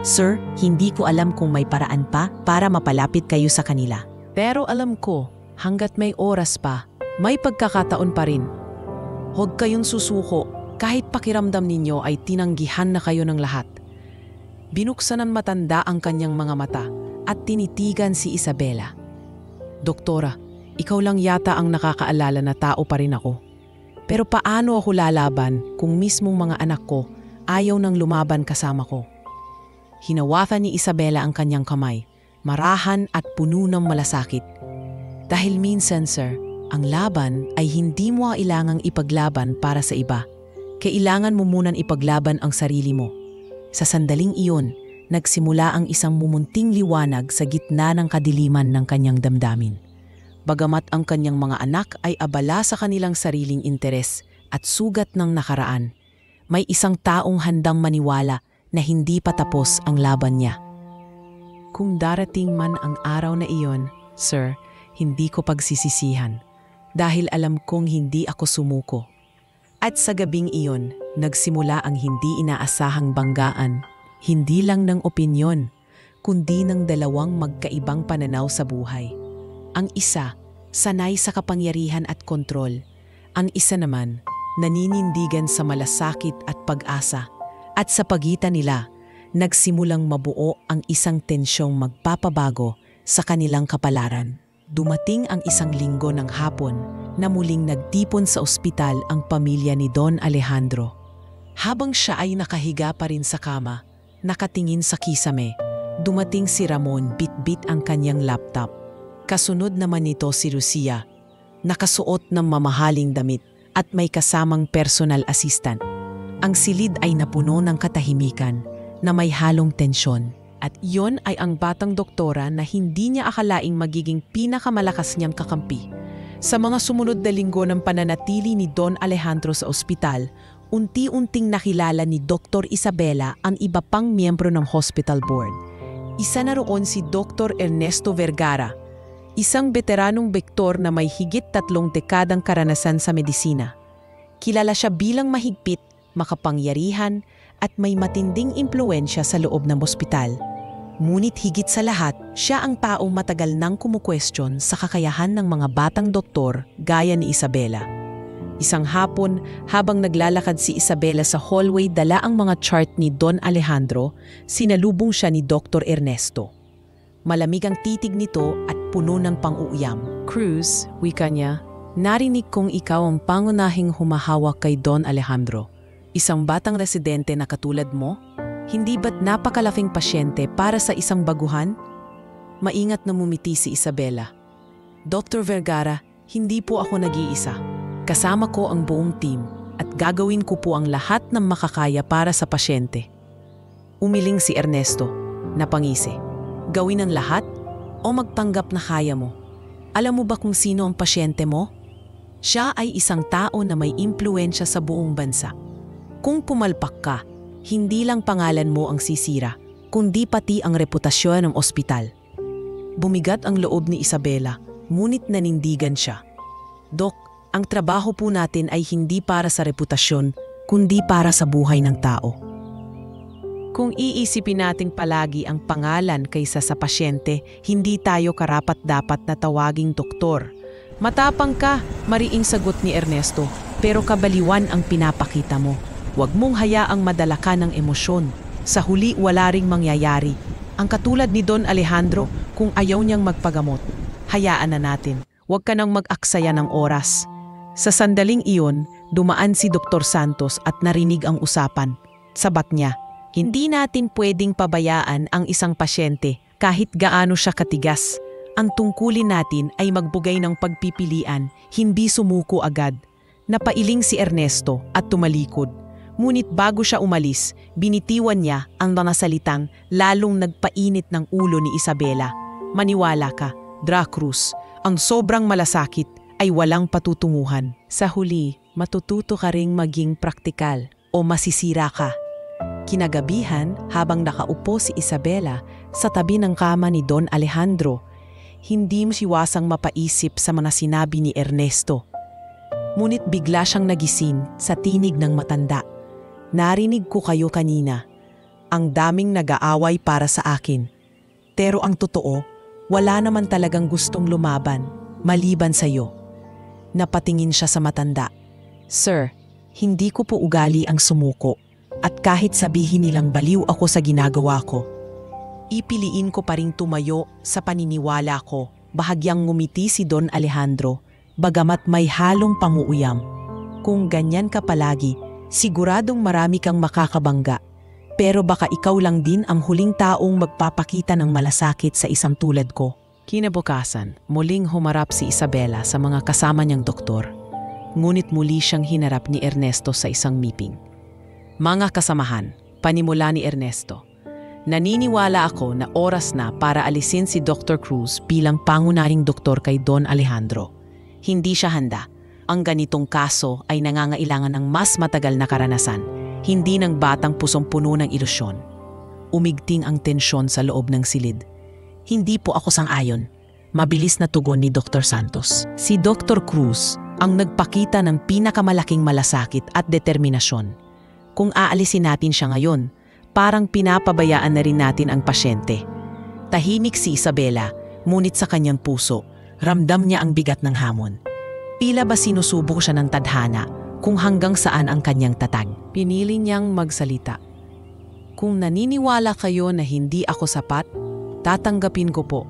Sir, hindi ko alam kung may paraan pa para mapalapit kayo sa kanila. Pero alam ko, hanggat may oras pa, may pagkakataon pa rin. Huwag kayong susuko, kahit pakiramdam ninyo ay tinanggihan na kayo ng lahat. Binuksan ng matanda ang kanyang mga mata at tinitigan si Isabela. Doktora, ikaw lang yata ang nakakaalala na tao pa rin ako. Pero paano ako lalaban kung mismong mga anak ko ayaw nang lumaban kasama ko? Hinawakan ni Isabela ang kanyang kamay, marahan at puno ng malasakit. Dahil minsan, sir, ang laban ay hindi mo kailangang ipaglaban para sa iba. Kailangan mo munang ipaglaban ang sarili mo. Sa sandaling iyon, nagsimula ang isang mumunting liwanag sa gitna ng kadiliman ng kanyang damdamin. Bagamat ang kanyang mga anak ay abala sa kanilang sariling interes at sugat ng nakaraan, may isang taong handang maniwala na hindi pa tapos ang laban niya. Kung darating man ang araw na iyon, sir, hindi ko pagsisisihan dahil alam kong hindi ako sumuko. At sa gabing iyon, nagsimula ang hindi inaasahang banggaan, hindi lang ng opinyon, kundi ng dalawang magkaibang pananaw sa buhay. Ang isa, sanay sa kapangyarihan at kontrol. Ang isa naman, naninindigan sa malasakit at pag-asa. At sa pagitan nila, nagsimulang mabuo ang isang tensyong magpapabago sa kanilang kapalaran. Dumating ang isang linggo ng hapon na muling nagtipon sa ospital ang pamilya ni Don Alejandro. Habang siya ay nakahiga pa rin sa kama, nakatingin sa kisame, dumating si Ramon bit-bit ang kanyang laptop. Kasunod naman nito si Lucia, nakasuot ng mamahaling damit at may kasamang personal assistant. Ang silid ay napuno ng katahimikan na may halong tensyon. At iyon ay ang batang doktora na hindi niya akalaing magiging pinakamalakas niyang kakampi. Sa mga sumunod na linggo ng pananatili ni Don Alejandro sa ospital, unti-unting nakilala ni Dr. Isabela ang iba pang miyembro ng hospital board. Isa na roon si Dr. Ernesto Vergara, isang veteranong bektor na may higit 3 dekadang karanasan sa medisina. Kilala siya bilang mahigpit, makapangyarihan at may matinding impluensya sa loob ng ospital. Ngunit higit sa lahat, siya ang taong matagal nang kumukwestiyon sa kakayahan ng mga batang doktor gaya ni Isabela. Isang hapon, habang naglalakad si Isabela sa hallway dala ang mga chart ni Don Alejandro, sinalubong siya ni Dr. Ernesto. Malamig ang titig nito at puno ng pang-uuyam. "Cruz," wika niya, "narinig kong ikaw ang pangunahing humahawak kay Don Alejandro. Isang batang residente na katulad mo? Hindi ba't napakalaking pasyente para sa isang baguhan?" Maingat na mumiti si Isabela. "Dr. Vergara, hindi po ako nag-iisa. Kasama ko ang buong team at gagawin ko po ang lahat ng makakaya para sa pasyente." Umiling si Ernesto, napangisi. "Gawin ang lahat o magpanggap na kaya mo? Alam mo ba kung sino ang pasyente mo? Siya ay isang tao na may impluensya sa buong bansa. Kung pumalpak ka, hindi lang pangalan mo ang sisira, kundi pati ang reputasyon ng ospital." Bumigat ang loob ni Isabela, ngunit nanindigan siya. "Dok, ang trabaho po natin ay hindi para sa reputasyon, kundi para sa buhay ng tao. Kung iisipin nating palagi ang pangalan kaysa sa pasyente, hindi tayo karapat-dapat na tawaging doktor." "Matapang ka," mariing sagot ni Ernesto, "pero kabaliwan ang pinapakita mo. Huwag mong hayaang madala ka ng emosyon. Sa huli wala ring mangyayari. Ang katulad ni Don Alejandro, kung ayaw niyang magpagamot, hayaan na natin. Huwag ka nang mag-aksaya ng oras." Sa sandaling iyon, dumaan si Dr. Santos at narinig ang usapan. Sabat niya, "Hindi natin pwedeng pabayaan ang isang pasyente kahit gaano siya katigas. Ang tungkulin natin ay magbugay ng pagpipilian, hindi sumuko agad." Napailing si Ernesto at tumalikod. Ngunit bago siya umalis, binitiwan niya ang mga salitang lalong nagpainit ng ulo ni Isabela. "Maniwala ka, Dra Cruz, ang sobrang malasakit ay walang patutunguhan. Sa huli, matututo ka ring maging praktikal o masisira ka." Kinagabihan, habang nakaupo si Isabela sa tabi ng kama ni Don Alejandro, hindi masiwasang mapaisip sa mga sinabi ni Ernesto. Ngunit bigla siyang nagising sa tinig ng matanda. "Narinig ko kayo kanina. Ang daming nag-aaway para sa akin. Pero ang totoo, wala naman talagang gustong lumaban, maliban sa iyo." Napatingin siya sa matanda. "Sir, hindi ko po ugali ang sumuko. At kahit sabihin nilang baliw ako sa ginagawa ko, ipiliin ko pa ring tumayo sa paniniwala ko." Bahagyang ngumiti si Don Alejandro, bagamat may halong panguuyam. "Kung ganyan ka palagi, siguradong marami kang makakabangga. Pero baka ikaw lang din ang huling taong magpapakita ng malasakit sa isang tulad ko." Kinabukasan, muling humarap si Isabela sa mga kasama niyang doktor. Ngunit muli siyang hinarap ni Ernesto sa isang meeting. "Mga kasamahan," panimula ni Ernesto, "naniniwala ako na oras na para alisin si Dr. Cruz bilang pangunahing doktor kay Don Alejandro. Hindi siya handa. Ang ganitong kaso ay nangangailangan ng mas matagal na karanasan, hindi ng batang pusong puno ng ilusyon." Umigting ang tensyon sa loob ng silid. "Hindi po ako sang-ayon," mabilis na tugon ni Dr. Santos. "Si Dr. Cruz ang nagpakita ng pinakamalaking malasakit at determinasyon. Kung aalisin natin siya ngayon, parang pinapabayaan na rin natin ang pasyente." Tahimik si Isabela, ngunit sa kanyang puso, ramdam niya ang bigat ng hamon. Tila ba sinusubok siya ng tadhana kung hanggang saan ang kanyang tatag. Pinili niyang magsalita. "Kung naniniwala kayo na hindi ako sapat, tatanggapin ko po.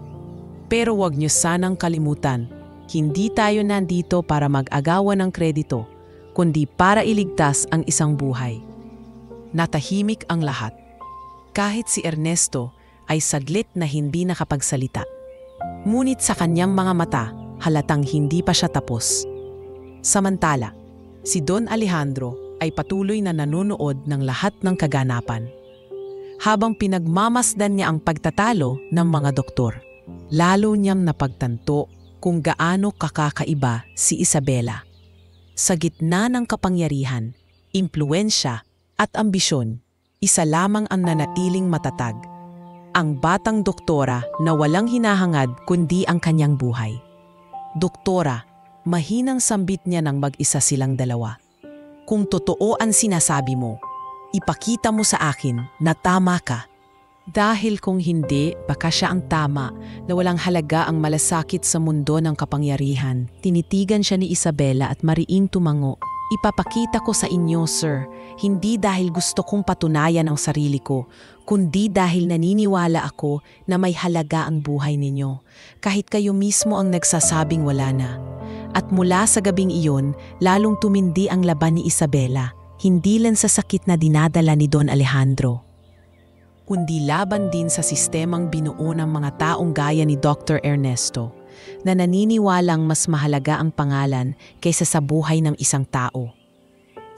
Pero huwag niyo sanang kalimutan, hindi tayo nandito para mag-agawan ng kredito, kundi para iligtas ang isang buhay. Natahimik ang lahat. Kahit si Ernesto ay saglit na hindi nakapagsalita. Ngunit sa kanyang mga mata, halatang hindi pa siya tapos. Samantala, si Don Alejandro ay patuloy na nanonood ng lahat ng kaganapan. Habang pinagmamasdan niya ang pagtatalo ng mga doktor, lalo niyang napagtanto kung gaano kakaiba si Isabela. Sa gitna ng kapangyarihan, impluwensya at ambisyon, isa lamang ang nanatiling matatag. Ang batang doktora na walang hinahangad kundi ang kanyang buhay. Doktora, mahinang sambit niya ng mag-isa silang dalawa. Kung totoo ang sinasabi mo, ipakita mo sa akin na tama ka. Dahil kung hindi, baka siya ang tama na walang halaga ang malasakit sa mundo ng kapangyarihan. Tinitigan siya ni Isabela at mariing tumango. Ipapakita ko sa inyo, sir, hindi dahil gusto kong patunayan ang sarili ko, kundi dahil naniniwala ako na may halaga ang buhay ninyo, kahit kayo mismo ang nagsasabing wala na. At mula sa gabing iyon, lalong tumindi ang laban ni Isabela, hindi lang sa sakit na dinadala ni Don Alejandro, kundi laban din sa sistemang binuo ng mga taong gaya ni Dr. Ernesto, na naniniwalang mas mahalaga ang pangalan kaysa sa buhay ng isang tao.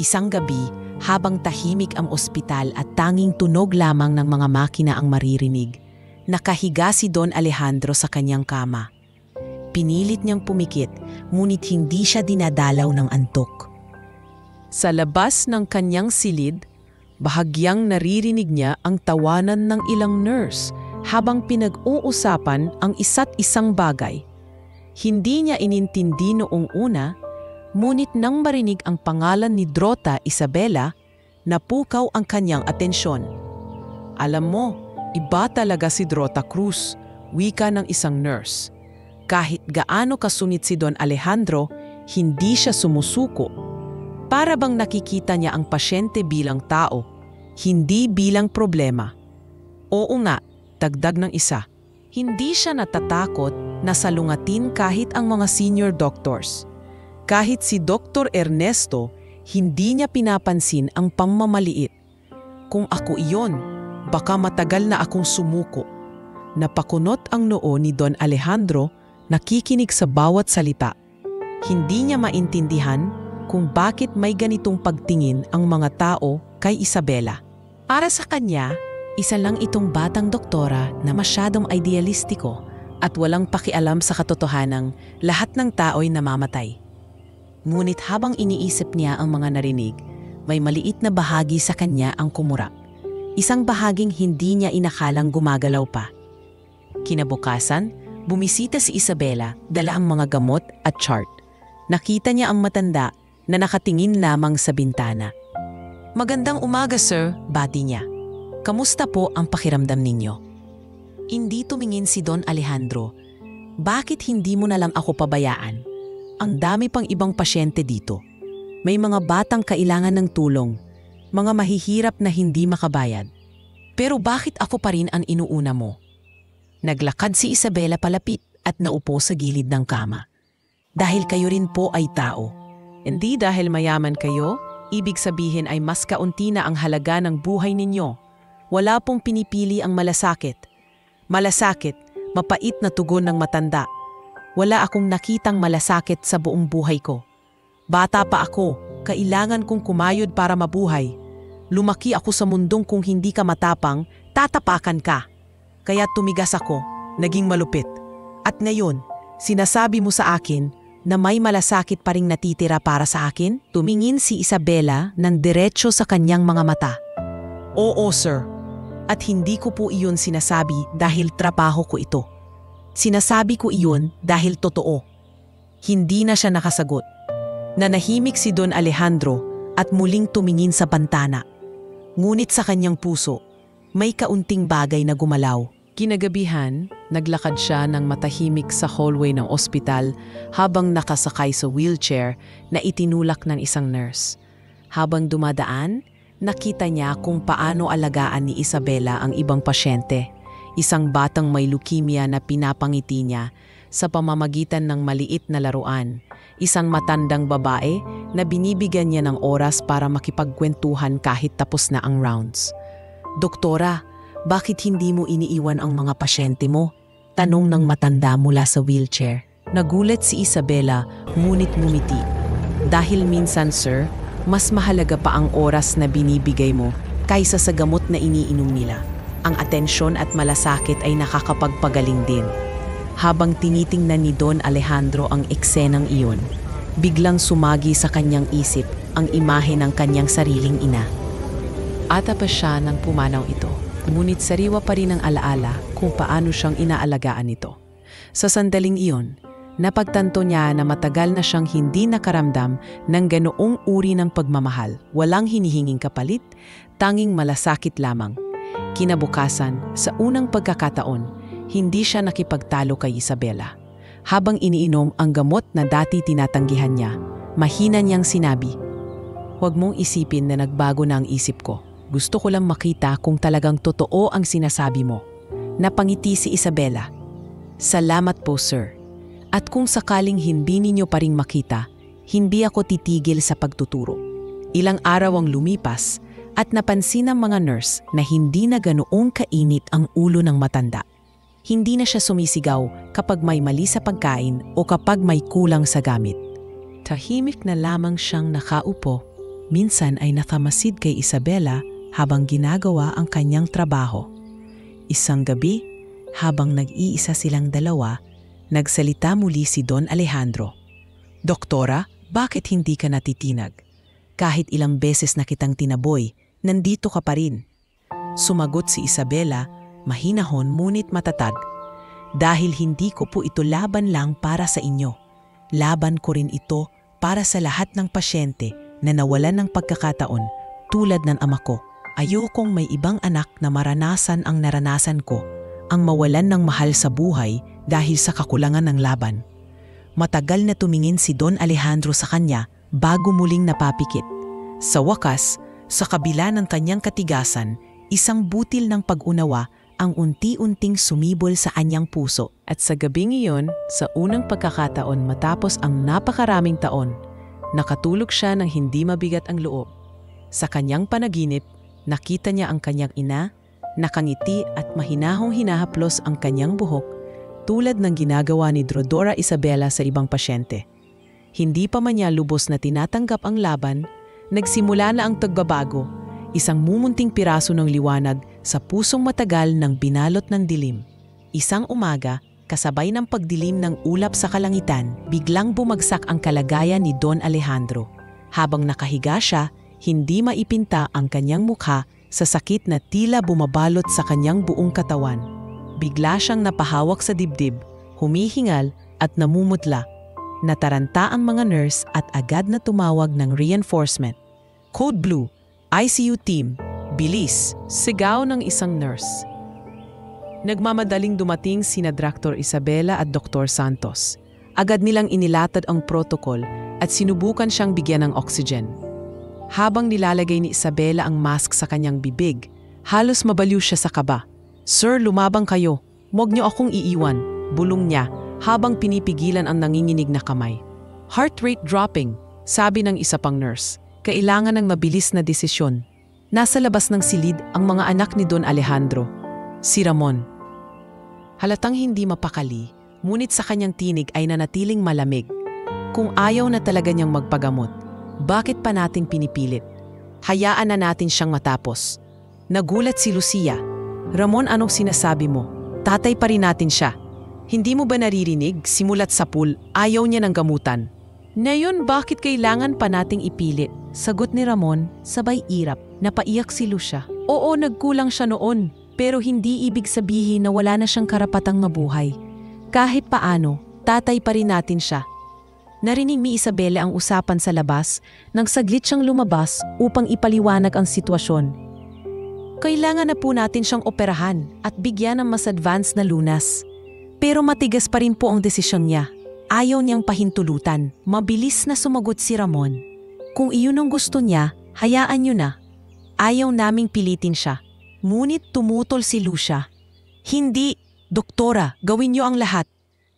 Isang gabi, habang tahimik ang ospital at tanging tunog lamang ng mga makina ang maririnig, nakahiga si Don Alejandro sa kanyang kama. Pinilit niyang pumikit, ngunit hindi siya dinadalaw ng antok. Sa labas ng kanyang silid, bahagyang naririnig niya ang tawanan ng ilang nurse habang pinag-uusapan ang isa't isang bagay. Hindi niya inintindi noong una, ngunit nang marinig ang pangalan ni Drota Isabela, napukaw ang kanyang atensyon. Alam mo, iba talaga si Drota Cruz, wika ng isang nurse. Kahit gaano kasunit si Don Alejandro, hindi siya sumusuko. Para bang nakikita niya ang pasyente bilang tao, hindi bilang problema. Oo nga, dagdag ng isa, hindi siya natatakot na salungatin kahit ang mga senior doctors. Kahit si Dr. Ernesto, hindi niya pinapansin ang pamamaliit. Kung ako iyon, baka matagal na akong sumuko. Napakunot ang noo ni Don Alejandro, nakikinig sa bawat salita. Hindi niya maintindihan kung bakit may ganitong pagtingin ang mga tao kay Isabela. Para sa kanya, isa lang itong batang doktora na masyadong idealistiko at walang pakialam sa katotohanang lahat ng tao'y namamatay. Ngunit habang iniisip niya ang mga narinig, may maliit na bahagi sa kanya ang kumurap. Isang bahaging hindi niya inakalang gumagalaw pa. Kinabukasan, bumisita si Isabela, dala ang mga gamot at chart. Nakita niya ang matanda na nakatingin lamang sa bintana. "Magandang umaga, sir," bati niya. "Kamusta po ang pakiramdam ninyo?" Hindi tumingin si Don Alejandro. "Bakit hindi mo na lang ako pabayaan? Ang dami pang ibang pasyente dito. May mga batang kailangan ng tulong, mga mahihirap na hindi makabayad. Pero bakit ako pa rin ang inuuna mo?" Naglakad si Isabela palapit at naupo sa gilid ng kama. "Dahil kayo rin po ay tao. Hindi dahil mayaman kayo, ibig sabihin ay mas kaunti na ang halaga ng buhay ninyo. Wala pong pinipili ang malasakit. Malasakit, mapait na tugon ng matanda. Wala akong nakitang malasakit sa buong buhay ko. Bata pa ako, kailangan kong kumayod para mabuhay. Lumaki ako sa mundong kung hindi ka matapang, tatapakan ka. Kaya tumigas ako, naging malupit. At ngayon, sinasabi mo sa akin na may malasakit pa ring natitira para sa akin?" Tumingin si Isabela ng diretso sa kanyang mga mata. "Oo, sir. At hindi ko po iyon sinasabi dahil trabaho ko ito. Sinasabi ko iyon dahil totoo." Hindi na siya nakasagot. Nanahimik si Don Alejandro at muling tumingin sa bantana. Ngunit sa kanyang puso, may kaunting bagay na gumalaw. Kinagabihan, naglakad siya ng matahimik sa hallway ng ospital habang nakasakay sa wheelchair na itinulak ng isang nurse. Habang dumadaan, nakita niya kung paano alagaan ni Isabela ang ibang pasyente. isang batang may leukemia na pinapangiti niya sa pamamagitan ng maliit na laruan, isang matandang babae na binibigyan niya ng oras para makipagkwentuhan kahit tapos na ang rounds. "Doktora, bakit hindi mo iniiwan ang mga pasyente mo?" tanong ng matanda mula sa wheelchair. Nagulat si Isabela, ngunit ngumiti. "Dahil minsan, sir, mas mahalaga pa ang oras na binibigay mo kaysa sa gamot na iniinom nila. Ang atensyon at malasakit ay nakakapagpagaling din." Habang tinitingnan ni Don Alejandro ang eksenang iyon, biglang sumagi sa kanyang isip ang imahe ng kanyang sariling ina. Ata pa siya nang pumanaw ito, ngunit sariwa pa rin ang alaala kung paano siyang inaalagaan ito. Sa sandaling iyon, napagtanto niya na matagal na siyang hindi nakaramdam ng ganoong uri ng pagmamahal, walang hinihinging kapalit, tanging malasakit lamang. Kinabukasan, sa unang pagkakataon, hindi siya nakipagtalo kay Isabela. Habang iniinom ang gamot na dati tinatanggihan niya, mahina niyang sinabi, "Huwag mong isipin na nagbago na ang isip ko. Gusto ko lang makita kung talagang totoo ang sinasabi mo." Napangiti si Isabela. "Salamat po, sir. At kung sakaling hindi ninyo pa ring makita, hindi ako titigil sa pagtuturo." Ilang araw ang lumipas at napansin ng mga nurse na hindi na ganoong kainit ang ulo ng matanda. Hindi na siya sumisigaw kapag may mali sa pagkain o kapag may kulang sa gamit. Tahimik na lamang siyang nakaupo. Minsan ay nakamasid kay Isabela habang ginagawa ang kanyang trabaho. Isang gabi, habang nag-iisa silang dalawa, nagsalita muli si Don Alejandro. "Doktora, bakit hindi ka natitinag? Kahit ilang beses na kitang tinaboy, nandito ka pa rin." Sumagot si Isabela, mahinahon ngunit matatag, "Dahil hindi ko po ito laban lang para sa inyo. Laban ko rin ito para sa lahat ng pasyente na nawalan ng pagkakataon tulad ng ama ko. Ayokong may ibang anak na maranasan ang naranasan ko, ang mawalan ng mahal sa buhay dahil sa kakulangan ng laban." Matagal na tumingin si Don Alejandro sa kanya bago muling napapikit. Sa wakas, sa kabila ng kanyang katigasan, isang butil ng pag-unawa ang unti-unting sumibol sa anyang puso. At sa gabing iyon, sa unang pagkakataon matapos ang napakaraming taon, nakatulog siya ng hindi mabigat ang loob. Sa kanyang panaginip, nakita niya ang kanyang ina, nakangiti at mahinahong hinahaplos ang kanyang buhok tulad ng ginagawa ni Drodora Isabela sa ibang pasyente. Hindi pa man niya lubos na tinatanggap ang laban, nagsimula na ang tagbabago, isang mumunting piraso ng liwanag sa pusong matagal ng binalot ng dilim. Isang umaga, kasabay ng pagdilim ng ulap sa kalangitan, biglang bumagsak ang kalagayan ni Don Alejandro. Habang nakahiga siya, hindi maipinta ang kanyang mukha sa sakit na tila bumabalot sa kanyang buong katawan. Bigla siyang napahawak sa dibdib, humihingal at namumutla. Nataranta ang mga nurse at agad na tumawag ng reinforcement. "Code Blue, ICU team, bilis!" sigaw ng isang nurse. Nagmamadaling dumating sina Dr. Isabela at Dr. Santos. Agad nilang inilatad ang protocol at sinubukan siyang bigyan ng oxygen. Habang nilalagay ni Isabela ang mask sa kanyang bibig, halos mabaliw siya sa kaba. "Sir, lumabang kayo. Huwag niyo akong iiwan," bulong niya habang pinipigilan ang nanginginig na kamay. "Heart rate dropping," sabi ng isa pang nurse. Kailangan ng mabilis na desisyon. Nasa labas ng silid ang mga anak ni Don Alejandro. Si Ramon. Halatang hindi mapakali, ngunit sa kanyang tinig ay nanatiling malamig. Kung ayaw na talaga niyang magpagamot, bakit pa natin pinipilit? Hayaan na natin siyang matapos. Nagulat si Lucia. "Ramon, anong sinasabi mo? Tatay pa rin natin siya. Hindi mo ba naririnig? Simulat sa pool, ayaw niya ng gamutan." "Ngayon, bakit kailangan pa nating ipilit?" sagot ni Ramon, sabay irap. Napaiyak si Lucia. "Oo, nagkulang siya noon, pero hindi ibig sabihin na wala na siyang karapatang mabuhay. Kahit paano, tatay pa rin natin siya." Narinig ni Isabela ang usapan sa labas nang saglit siyang lumabas upang ipaliwanag ang sitwasyon. "Kailangan na po natin siyang operahan at bigyan ng mas advanced na lunas. Pero matigas pa rin po ang desisyon niya. Ayaw niyang pahintulutan." Mabilis na sumagot si Ramon. "Kung iyon ang gusto niya, hayaan niyo na. Ayaw naming pilitin siya." Ngunit tumutol si Lucia. Hindi, doktora, gawin niyo ang lahat.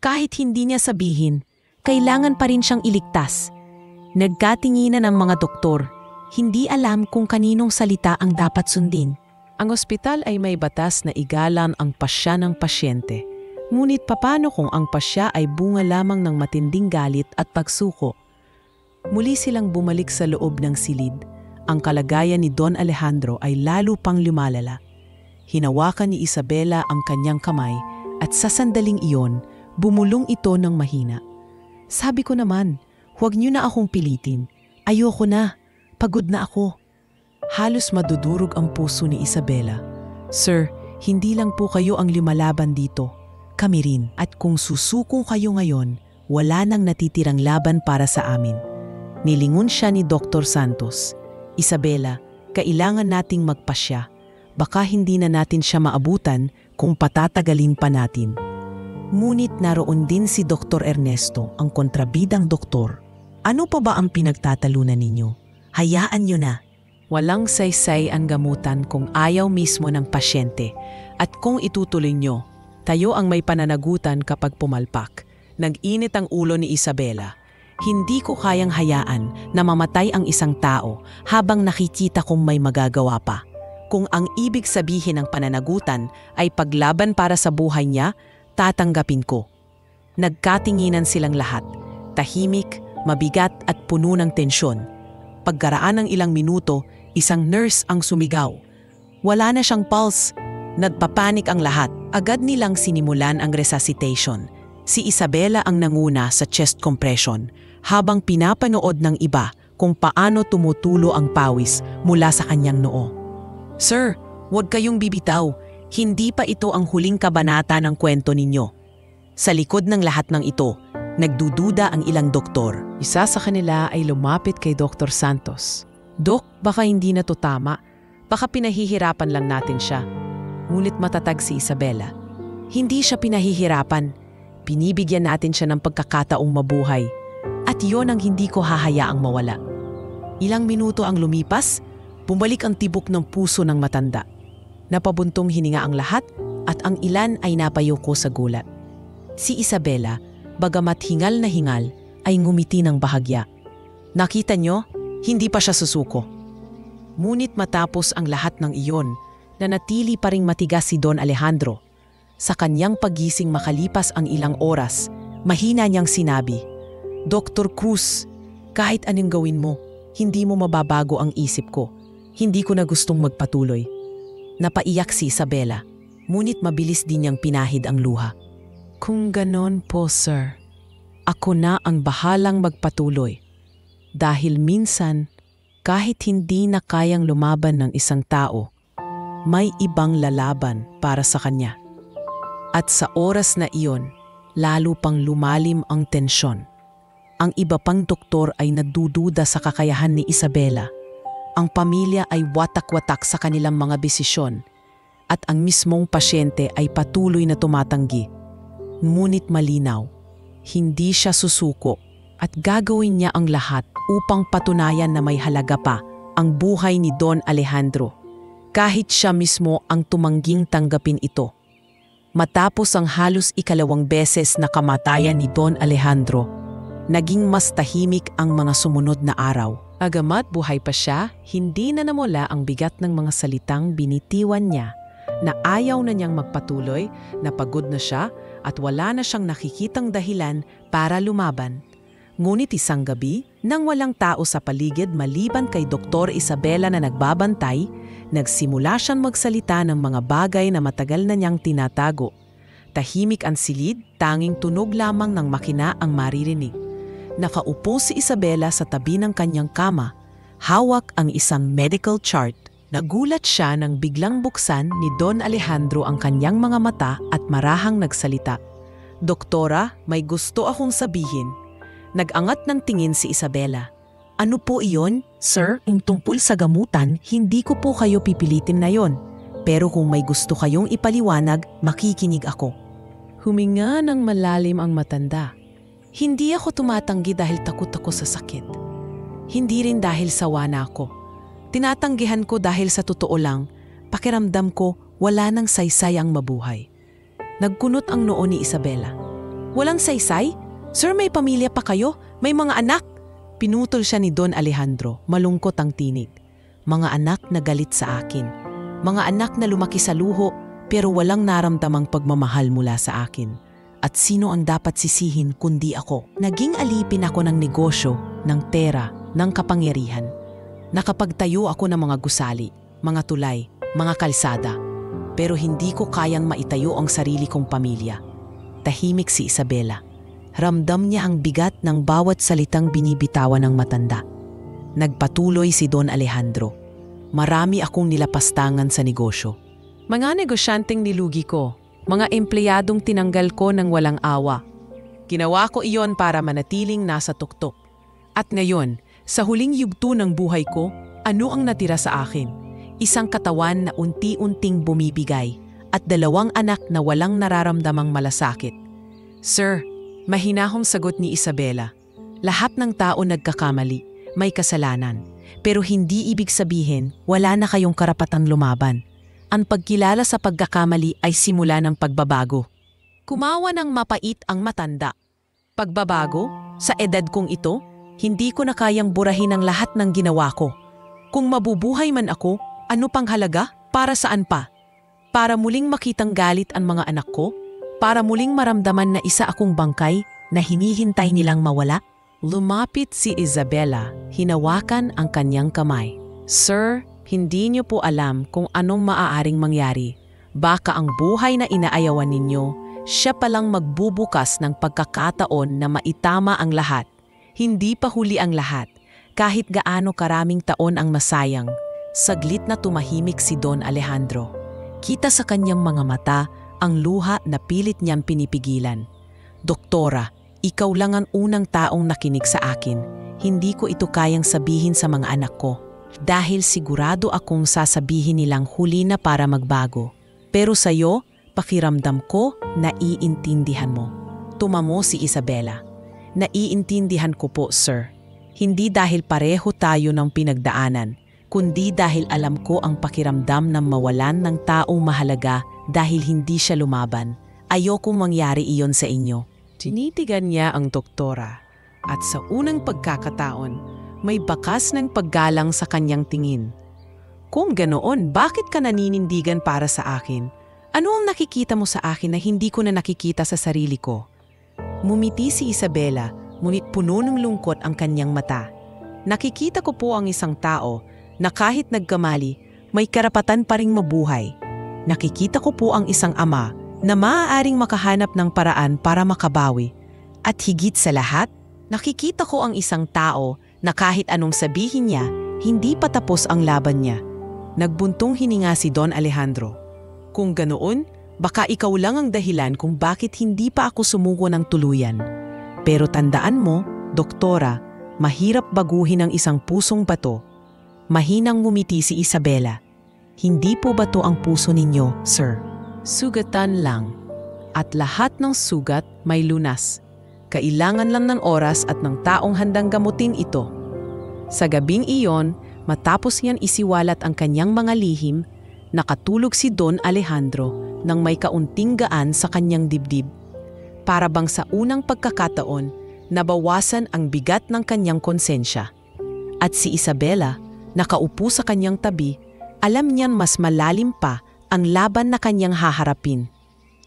Kahit hindi niya sabihin, kailangan pa rin siyang iligtas. Nagkatinginan ang mga doktor. Hindi alam kung kaninong salita ang dapat sundin. Ang ospital ay may batas na igalang ang pasya ng pasyente. Ngunit papaano kung ang pasya ay bunga lamang ng matinding galit at pagsuko? Muli silang bumalik sa loob ng silid. Ang kalagayan ni Don Alejandro ay lalo pang lumalala. Hinawakan ni Isabela ang kanyang kamay at sa sandaling iyon, bumulong ito ng mahina. Sabi ko naman, huwag niyo na akong pilitin. Ayoko na. Pagod na ako. Halos madudurog ang puso ni Isabela. Sir, hindi lang po kayo ang lumalaban dito. Kami rin. At kung susuko kayo ngayon, wala nang natitirang laban para sa amin. Nilingon siya ni Dr. Santos. Isabela, kailangan nating magpasya. Baka hindi na natin siya maabutan kung patatagalin pa natin. Ngunit naroon din si Dr. Ernesto, ang kontrabidang doktor. Ano pa ba ang pinagtatalunan ninyo? Hayaan nyo na. Walang saysay ang gamutan kung ayaw mismo ng pasyente. At kung itutuloy nyo, tayo ang may pananagutan kapag pumalpak. Nag-init ang ulo ni Isabela. Hindi ko kayang hayaan na mamatay ang isang tao habang nakikita kong may magagawa pa. Kung ang ibig sabihin ng pananagutan ay paglaban para sa buhay niya, tatanggapin ko. Nagkatinginan silang lahat. Tahimik, mabigat at puno ng tensyon. Pagkaraan ng ilang minuto, isang nurse ang sumigaw. Wala na siyang pulse. Nagpapanik ang lahat. Agad nilang sinimulan ang resuscitation. Si Isabela ang nanguna sa chest compression habang pinapanood ng iba kung paano tumutulo ang pawis mula sa kanyang noo. Sir, huwag kayong bibitaw. Hindi pa ito ang huling kabanata ng kwento ninyo. Sa likod ng lahat ng ito, nagdududa ang ilang doktor. Isa sa kanila ay lumapit kay Dr. Santos. Dok, baka hindi na to tama. Baka pinahihirapan lang natin siya. Ngunit matatag si Isabela. Hindi siya pinahihirapan. Binibigyan natin siya ng pagkakataong mabuhay. At iyon ang hindi ko hahayaang mawala. Ilang minuto ang lumipas, bumalik ang tibok ng puso ng matanda. Napabuntong hininga ang lahat at ang ilan ay napayuko sa gulat. Si Isabela, bagamat hingal na hingal, ay ngumiti ng bahagya. Nakita nyo, hindi pa siya susuko. Ngunit matapos ang lahat ng iyon, nanatili pa ring matigas si Don Alejandro. Sa kanyang pagising makalipas ang ilang oras, mahina niyang sinabi, Dr. Cruz, kahit anong gawin mo, hindi mo mababago ang isip ko. Hindi ko na gustong magpatuloy. Napaiyak si Isabela, ngunit mabilis din niyang pinahid ang luha. Kung ganon po, sir, ako na ang bahalang magpatuloy. Dahil minsan, kahit hindi na kayang lumaban ng isang tao, may ibang lalaban para sa kanya. At sa oras na iyon, lalo pang lumalim ang tensyon. Ang iba pang doktor ay nagdududa sa kakayahan ni Isabela. Ang pamilya ay watak-watak sa kanilang mga desisyon at ang mismong pasyente ay patuloy na tumatanggi. Ngunit malinaw, hindi siya susuko at gagawin niya ang lahat upang patunayan na may halaga pa ang buhay ni Don Alejandro, kahit siya mismo ang tumangging tanggapin ito. Matapos ang halos 2 beses na kamatayan ni Don Alejandro, naging mas tahimik ang mga sumunod na araw. Agamat buhay pa siya, hindi na namula ang bigat ng mga salitang binitiwan niya na ayaw na niyang magpatuloy, na pagod na siya at wala na siyang nakikitang dahilan para lumaban. Ngunit isang gabi, nang walang tao sa paligid maliban kay Dr. Isabela na nagbabantay, nagsimula siyang magsalita ng mga bagay na matagal na niyang tinatago. Tahimik ang silid, tanging tunog lamang ng makina ang maririnig. Nakaupo si Isabela sa tabi ng kanyang kama, hawak ang isang medical chart. Nagulat siya nang biglang buksan ni Don Alejandro ang kanyang mga mata at marahang nagsalita. Doktora, may gusto akong sabihin. Nag-angat ng tingin si Isabela. Ano po iyon? Sir, ang tungkol sa gamutan, hindi ko po kayo pipilitin na yon. Pero kung may gusto kayong ipaliwanag, makikinig ako. Huminga ng malalim ang matanda. Hindi ako tumatanggi dahil takot ako sa sakit. Hindi rin dahil sawa na ako. Tinatanggihan ko dahil sa totoo lang, pakiramdam ko wala nang saysay ang mabuhay. Nagkunot ang noo ni Isabela. Walang saysay? Sir, may pamilya pa kayo? May mga anak? Pinutol siya ni Don Alejandro, malungkot ang tinig. Mga anak na galit sa akin. Mga anak na lumaki sa luho pero walang naramdamang pagmamahal mula sa akin. At sino ang dapat sisihin kundi ako? Naging alipin ako ng negosyo, ng pera, ng kapangyarihan. Nakapagtayo ako ng mga gusali, mga tulay, mga kalsada. Pero hindi ko kayang maitayo ang sarili kong pamilya. Tahimik si Isabela. Ramdam niya ang bigat ng bawat salitang binibitawan ng matanda. Nagpatuloy si Don Alejandro. Marami akong nilapastangan sa negosyo. Mga negosyanteng nilugi ko, mga empleyadong tinanggal ko ng walang awa. Ginawa ko iyon para manatiling nasa tuktok. At ngayon, sa huling yugto ng buhay ko, ano ang natira sa akin? Isang katawan na unti-unting bumibigay at 2 anak na walang nararamdamang malasakit. Sir, mahinahong sagot ni Isabela. Lahat ng tao nagkakamali, may kasalanan. Pero hindi ibig sabihin wala na kayong karapatan lumaban. Ang pagkilala sa pagkakamali ay simula ng pagbabago. Kumawa ng mapait ang matanda. Pagbabago? Sa edad kong ito, hindi ko na kayang burahin ang lahat ng ginawa ko. Kung mabubuhay man ako, ano pang halaga? Para saan pa? Para muling makitang galit ang mga anak ko? Para muling maramdaman na isa akong bangkay na hinihintay nilang mawala? Lumapit si Isabela, hinawakan ang kanyang kamay. Sir, hindi niyo po alam kung anong maaaring mangyari. Baka ang buhay na inaayawan ninyo, siya palang magbubukas ng pagkakataon na maitama ang lahat. Hindi pa huli ang lahat. Kahit gaano karaming taon ang masayang, saglit na tumahimik si Don Alejandro. Kita sa kanyang mga mata ang luha na pilit niyang pinipigilan. Doktora, ikaw lang ang unang taong nakinig sa akin. Hindi ko ito kayang sabihin sa mga anak ko. Dahil sigurado akong sasabihin nilang huli na para magbago. Pero sa'yo, pakiramdam ko, naiintindihan mo. Tumamo si Isabela. Naiintindihan ko po, sir. Hindi dahil pareho tayo ng pinagdaanan, kundi dahil alam ko ang pakiramdam ng mawalan ng taong mahalaga dahil hindi siya lumaban. Ayokong mangyari iyon sa inyo. Tinitigan niya ang doktora at sa unang pagkakataon, may bakas ng paggalang sa kanyang tingin. Kung ganoon, bakit ka naninindigan para sa akin? Ano ang nakikita mo sa akin na hindi ko na nakikita sa sarili ko? Mumiti si Isabela, ngunit puno ng lungkot ang kanyang mata. Nakikita ko po ang isang tao na kahit nagkamali, may karapatan pa ring mabuhay. Nakikita ko po ang isang ama na maaaring makahanap ng paraan para makabawi. At higit sa lahat, nakikita ko ang isang tao na kahit anong sabihin niya, hindi pa tapos ang laban niya. Nagbuntong hininga si Don Alejandro. Kung ganoon, baka ikaw lang ang dahilan kung bakit hindi pa ako sumuko ng tuluyan. Pero tandaan mo, doktora, mahirap baguhin ang isang pusong bato. Mahinang ngumiti si Isabela. Hindi po bato ang puso ninyo, sir. Sugatan lang. At lahat ng sugat may lunas. Kailangan lang ng oras at ng taong handang gamutin ito. Sa gabing iyon, matapos niyan isiwalat ang kanyang mga lihim, nakatulog si Don Alejandro nang may kaunting gaan sa kanyang dibdib. Para bang sa unang pagkakataon, nabawasan ang bigat ng kanyang konsensya. At si Isabela, nakaupo sa kanyang tabi, alam niyang mas malalim pa ang laban na kanyang haharapin.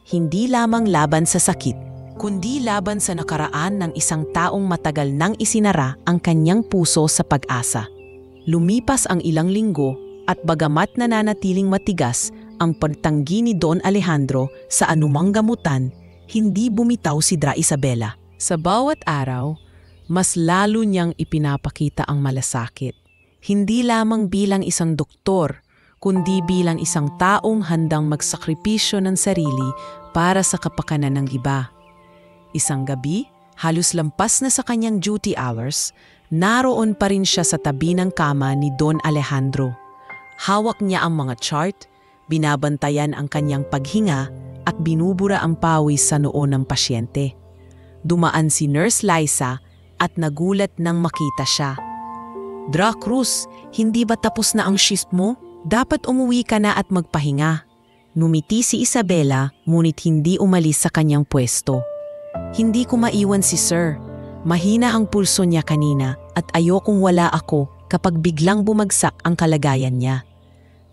Hindi lamang laban sa sakit, kundi laban sa nakaraan ng isang taong matagal nang isinara ang kanyang puso sa pag-asa. Lumipas ang ilang linggo at bagamat nananatiling matigas ang pagtanggi ni Don Alejandro sa anumang gamutan, hindi bumitaw si Dra Isabela. Sa bawat araw, mas lalo niyang ipinapakita ang malasakit. Hindi lamang bilang isang doktor, kundi bilang isang taong handang magsakripisyo ng sarili para sa kapakanan ng iba. Isang gabi, halos lampas na sa kanyang duty hours, naroon pa rin siya sa tabi ng kama ni Don Alejandro. Hawak niya ang mga chart, binabantayan ang kanyang paghinga at binubura ang pawis sa noo ng pasyente. Dumaan si Nurse Liza at nagulat nang makita siya. Dra Cruz, hindi ba tapos na ang shift mo? Dapat umuwi ka na at magpahinga. Ngumiti si Isabela, ngunit hindi umalis sa kanyang pwesto. Hindi ko maiwan si Sir. Mahina ang pulso niya kanina at ayokong wala ako kapag biglang bumagsak ang kalagayan niya.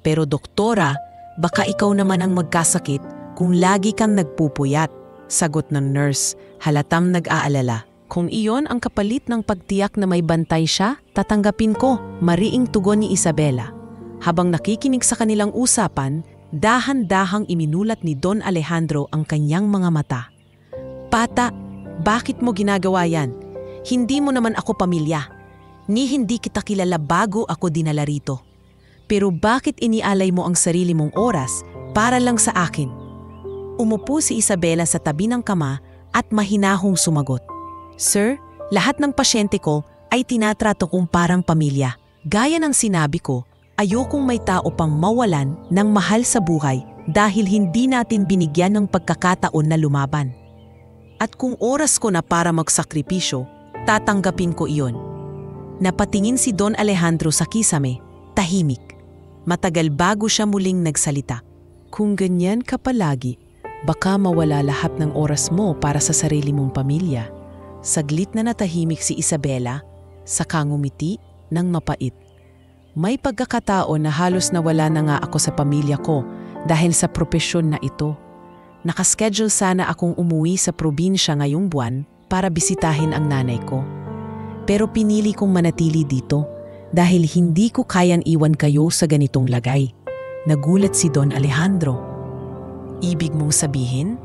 Pero doktora, baka ikaw naman ang magkasakit kung lagi kang nagpupuyat, sagot ng nurse, halatang nag-aalala. Kung iyon ang kapalit ng pagtiyak na may bantay siya, tatanggapin ko, mariing tugon ni Isabela. Habang nakikinig sa kanilang usapan, dahan-dahang iminulat ni Don Alejandro ang kanyang mga mata. Bata, bakit mo ginagawa yan? Hindi mo naman ako pamilya. Ni hindi kita kilala bago ako dinala rito. Pero bakit inialay mo ang sarili mong oras para lang sa akin? Umupo si Isabela sa tabi ng kama at mahinahong sumagot. Sir, lahat ng pasyente ko ay tinatrato kong parang pamilya. Gaya ng sinabi ko, ayokong may tao pang mawalan ng mahal sa buhay dahil hindi natin binigyan ng pagkakataon na lumaban. At kung oras ko na para magsakripisyo, tatanggapin ko iyon. Napatingin si Don Alejandro sa kisame, tahimik. Matagal bago siya muling nagsalita. Kung ganyan ka palagi, baka mawala lahat ng oras mo para sa sarili mong pamilya. Saglit na natahimik si Isabela, saka ngumiti ng mapait. May pagkakataon na halos nawala na nga ako sa pamilya ko dahil sa propesyon na ito. Nakaschedule sana akong umuwi sa probinsya ngayong buwan para bisitahin ang nanay ko. Pero pinili kong manatili dito dahil hindi ko kayang iwan kayo sa ganitong lagay. Nagulat si Don Alejandro. Ibig mong sabihin,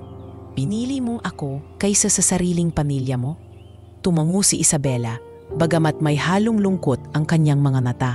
pinili mong ako kaysa sa sariling pamilya mo? Tumango si Isabela, bagamat may halong lungkot ang kanyang mga mata.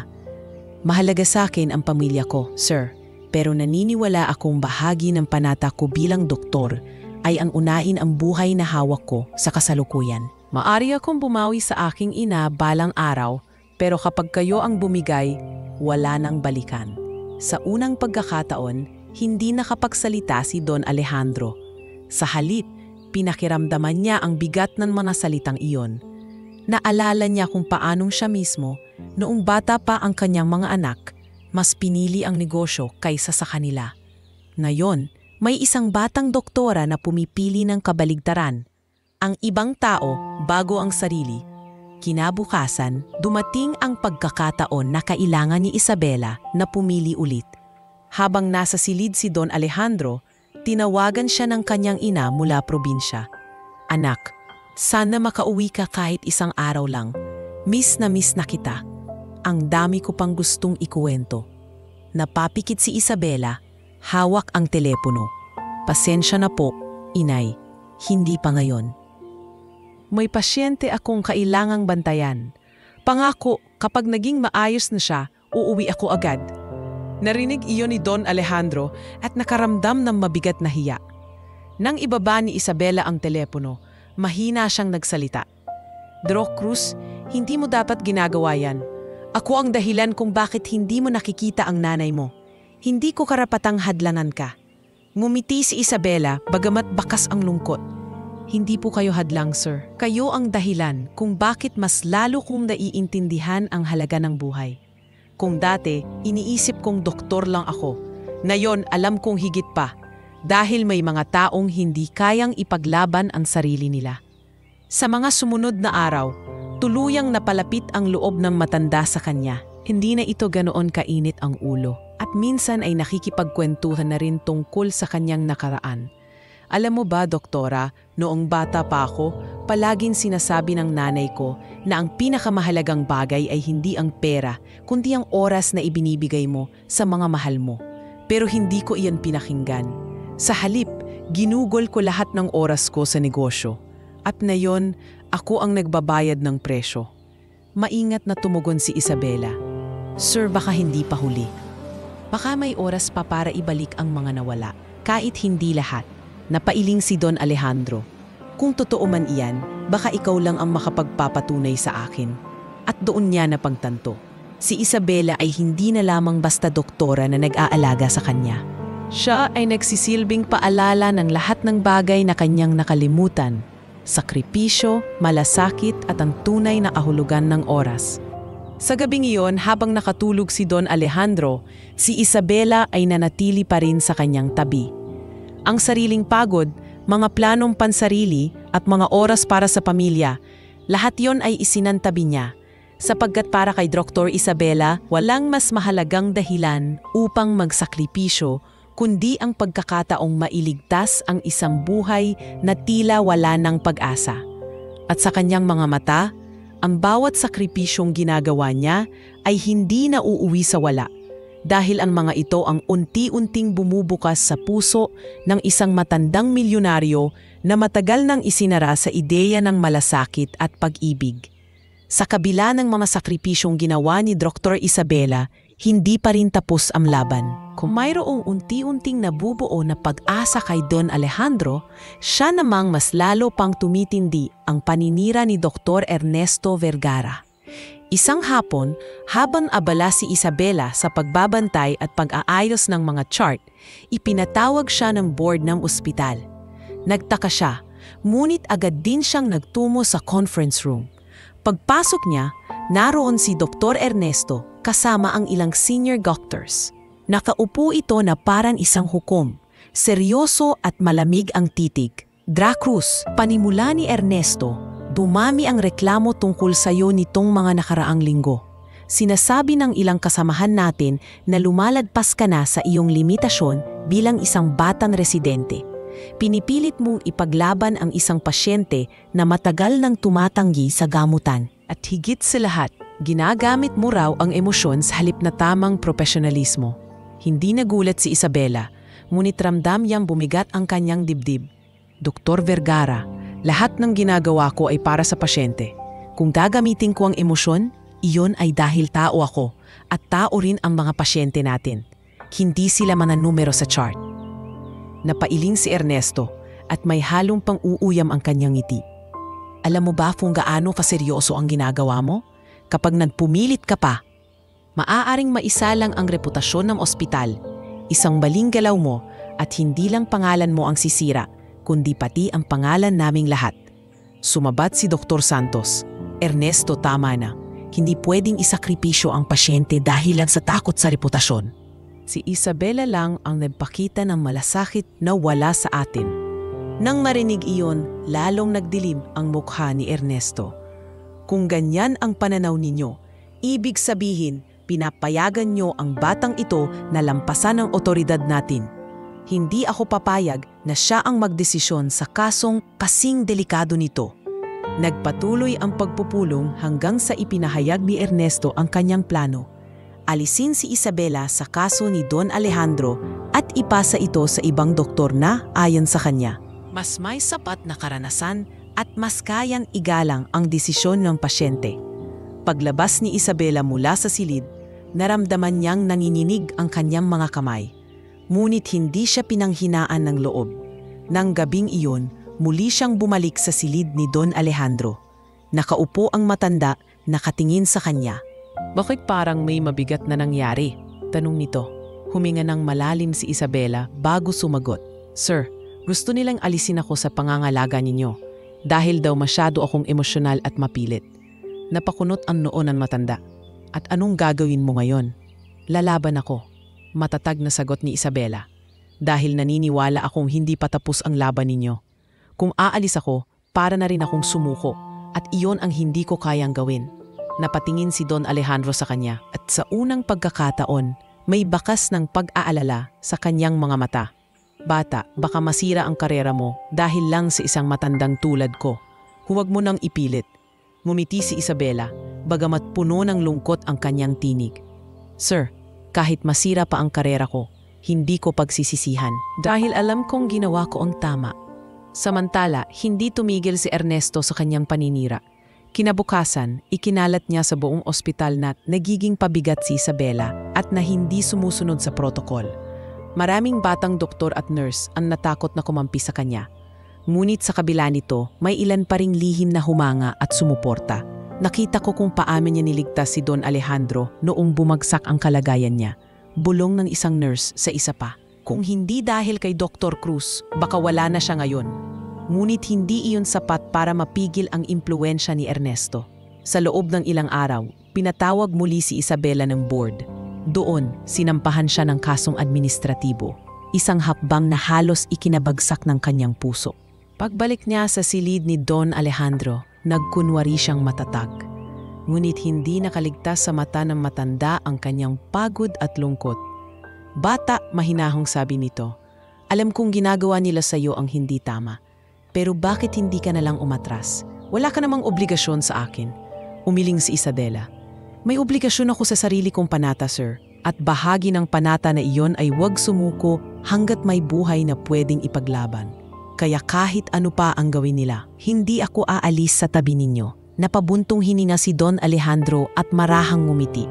Mahalaga sa akin ang pamilya ko, sir. Pero naniniwala akong bahagi ng panata ko bilang doktor ay ang unahin ang buhay na hawak ko sa kasalukuyan. Maari akong bumawi sa aking ina balang araw, pero kapag kayo ang bumigay, wala nang balikan. Sa unang pagkakataon, hindi nakapagsalita si Don Alejandro. Sa halip, pinakiramdaman niya ang bigat ng mga salitang iyon. Naalala niya kung paanong siya mismo, noong bata pa ang kanyang mga anak, mas pinili ang negosyo kaysa sa kanila. Ngayon, may isang batang doktora na pumipili ng kabaligtaran. Ang ibang tao bago ang sarili. Kinabukasan, dumating ang pagkakataon na kailangan ni Isabela na pumili ulit. Habang nasa silid si Don Alejandro, tinawagan siya ng kanyang ina mula probinsya. Anak, sana makauwi ka kahit isang araw lang. Miss na kita. Ang dami ko pang gustong ikuwento. Napapikit si Isabela, hawak ang telepono. Pasensya na po, inay, hindi pa ngayon. May pasyente akong kailangang bantayan. Pangako, kapag naging maayos na siya, uuwi ako agad. Narinig iyon ni Don Alejandro at nakaramdam ng mabigat na hiya. Nang ibaba ni Isabela ang telepono, mahina siyang nagsalita. Doc Cruz, hindi mo dapat ginagawa yan. Ako ang dahilan kung bakit hindi mo nakikita ang nanay mo. Hindi ko karapatang hadlangan ka. Ngumiti si Isabela bagamat bakas ang lungkot. Hindi po kayo hadlang, sir. Kayo ang dahilan kung bakit mas lalo kong naiintindihan ang halaga ng buhay. Kung dati, iniisip kong doktor lang ako. Ngayon, alam kong higit pa. Dahil may mga taong hindi kayang ipaglaban ang sarili nila. Sa mga sumunod na araw, tuluyang napalapit ang loob ng matanda sa kanya. Hindi na ito ganoon kainit ang ulo at minsan ay nakikipagkwentuhan na rin tungkol sa kanyang nakaraan. Alam mo ba, doktora, noong bata pa ako, palaging sinasabi ng nanay ko na ang pinakamahalagang bagay ay hindi ang pera, kundi ang oras na ibinibigay mo sa mga mahal mo. Pero hindi ko iyan pinakinggan. Sa halip, ginugol ko lahat ng oras ko sa negosyo. At ngayon, ako ang nagbabayad ng presyo. Maingat na tumugon si Isabela. Sir, baka hindi pa huli. Baka may oras pa para ibalik ang mga nawala, kahit hindi lahat. Napailing si Don Alejandro. Kung totoo man iyan, baka ikaw lang ang makapagpapatunay sa akin. At doon niya napagtanto. Si Isabela ay hindi na lamang basta doktora na nag-aalaga sa kanya. Siya ay nagsisilbing paalala ng lahat ng bagay na kanyang nakalimutan. Sakripisyo, malasakit at ang tunay na kahulugan ng oras. Sa gabing iyon, habang nakatulog si Don Alejandro, si Isabela ay nanatili pa rin sa kanyang tabi. Ang sariling pagod, mga planong pansarili at mga oras para sa pamilya, lahat yon ay isinantabi niya. Sapagkat para kay Dr. Isabela, walang mas mahalagang dahilan upang magsakripisyo kundi ang pagkakataong mailigtas ang isang buhay na tila wala ng pag-asa. At sa kanyang mga mata, ang bawat sakripisyong ginagawa niya ay hindi na uuwi sa wala, dahil ang mga ito ang unti-unting bumubukas sa puso ng isang matandang milyonaryo na matagal nang isinara sa ideya ng malasakit at pag-ibig. Sa kabila ng mga sakripisyong ginawa ni Dr. Isabela, hindi pa rin tapos ang laban. Kung mayroong unti-unting nabubuo na pag-asa kay Don Alejandro, siya namang mas lalo pang tumitindi ang paninira ni Dr. Ernesto Vergara. Isang hapon, habang abala si Isabela sa pagbabantay at pag-aayos ng mga chart, ipinatawag siya ng board ng ospital. Nagtaka siya, ngunit agad din siyang nagtungo sa conference room. Pagpasok niya, naroon si Dr. Ernesto kasama ang ilang senior doctors. Nakaupo ito na parang isang hukom, seryoso at malamig ang titig. Dracruz, panimula ni Ernesto, dumami ang reklamo tungkol sa iyo nitong mga nakaraang linggo. Sinasabi ng ilang kasamahan natin na lumalagpas ka na sa iyong limitasyon bilang isang batang residente. Pinipilit mong ipaglaban ang isang pasyente na matagal nang tumatanggi sa gamutan. At higit sa lahat, ginagamit mo raw ang emosyon sa halip na tamang profesionalismo. Hindi nagulat si Isabela, ngunit ramdam niyang bumigat ang kanyang dibdib. Dr. Vergara, lahat ng ginagawa ko ay para sa pasyente. Kung gagamitin ko ang emosyon, iyon ay dahil tao ako at tao rin ang mga pasyente natin. Hindi sila mga numero sa chart. Napailing si Ernesto at may halong pang-uuyam ang kanyang ngiti. Alam mo ba kung gaano kaseryoso ang ginagawa mo? Kapag nagpumilit ka pa, maaaring maisalang ang reputasyon ng ospital, isang maling galaw mo at hindi lang pangalan mo ang sisira, kundi pati ang pangalan naming lahat. Sumabat si Dr. Santos. Ernesto, tama na. Hindi pwedeng isakripisyo ang pasyente dahil lang sa takot sa reputasyon. Si Isabela lang ang nagpakita ng malasakit na wala sa atin. Nang marinig iyon, lalong nagdilim ang mukha ni Ernesto. Kung ganyan ang pananaw ninyo, ibig sabihin, pinapayagan nyo ang batang ito na lampasan ang otoridad natin. Hindi ako papayag na siya ang magdesisyon sa kasong kasing delikado nito. Nagpatuloy ang pagpupulong hanggang sa ipinahayag ni Ernesto ang kanyang plano. Alisin si Isabela sa kaso ni Don Alejandro at ipasa ito sa ibang doktor na ayon sa kanya. Mas may sapat na karanasan at mas kayang igalang ang desisyon ng pasyente. Paglabas ni Isabela mula sa silid, naramdaman niyang nanginginig ang kanyang mga kamay. Ngunit hindi siya pinanghinaan ng loob. Nang gabing iyon, muli siyang bumalik sa silid ni Don Alejandro. Nakaupo ang matanda, nakatingin sa kanya. Bakit parang may mabigat na nangyari? Tanong nito. Huminga ng malalim si Isabela bago sumagot. Sir, gusto nilang alisin ako sa pangangalaga ninyo dahil daw masyado akong emosyonal at mapilit. Napakunot ang noo ng matanda. At anong gagawin mo ngayon? Lalaban ako. Matatag na sagot ni Isabela. Dahil naniniwala akong hindi pa tapos ang laban ninyo. Kung aalis ako, para na rin akong sumuko at iyon ang hindi ko kayang gawin. Napatingin si Don Alejandro sa kanya at sa unang pagkakataon, may bakas ng pag-aalala sa kanyang mga mata. Bata, baka masira ang karera mo dahil lang sa isang matandang tulad ko. Huwag mo nang ipilit. Ngumiti si Isabela, bagamat puno ng lungkot ang kanyang tinig. Sir, kahit masira pa ang karera ko, hindi ko pagsisisihan dahil alam kong ginawa ko ang tama. Samantala, hindi tumigil si Ernesto sa kanyang paninira. Kinabukasan, ikinalat niya sa buong ospital na nagiging pabigat si Isabela at na hindi sumusunod sa protokol. Maraming batang doktor at nurse ang natakot na kumampi sa kanya. Ngunit sa kabila nito, may ilan pa ring lihim na humanga at sumuporta. Nakita ko kung paano niya niligtas si Don Alejandro noong bumagsak ang kalagayan niya. Bulong ng isang nurse sa isa pa. Kung hindi dahil kay Dr. Cruz, baka wala na siya ngayon. Ngunit hindi iyon sapat para mapigil ang impluwensya ni Ernesto. Sa loob ng ilang araw, pinatawag muli si Isabela ng board. Doon, sinampahan siya ng kasong administratibo. Isang hakbang na halos ikinabagsak ng kanyang puso. Pagbalik niya sa silid ni Don Alejandro, nagkunwari siyang matatag. Ngunit hindi nakaligtas sa mata ng matanda ang kanyang pagod at lungkot. Bata, mahinahong sabi nito, alam kong ginagawa nila sa iyo ang hindi tama. Pero bakit hindi ka nalang umatras? Wala ka namang obligasyon sa akin. Umiling si Isabela. May obligasyon ako sa sarili kong panata, sir. At bahagi ng panata na iyon ay huwag sumuko hanggat may buhay na pwedeng ipaglaban. Kaya kahit ano pa ang gawin nila, hindi ako aalis sa tabi ninyo. Napabuntong hininga si Don Alejandro at marahang ngumiti.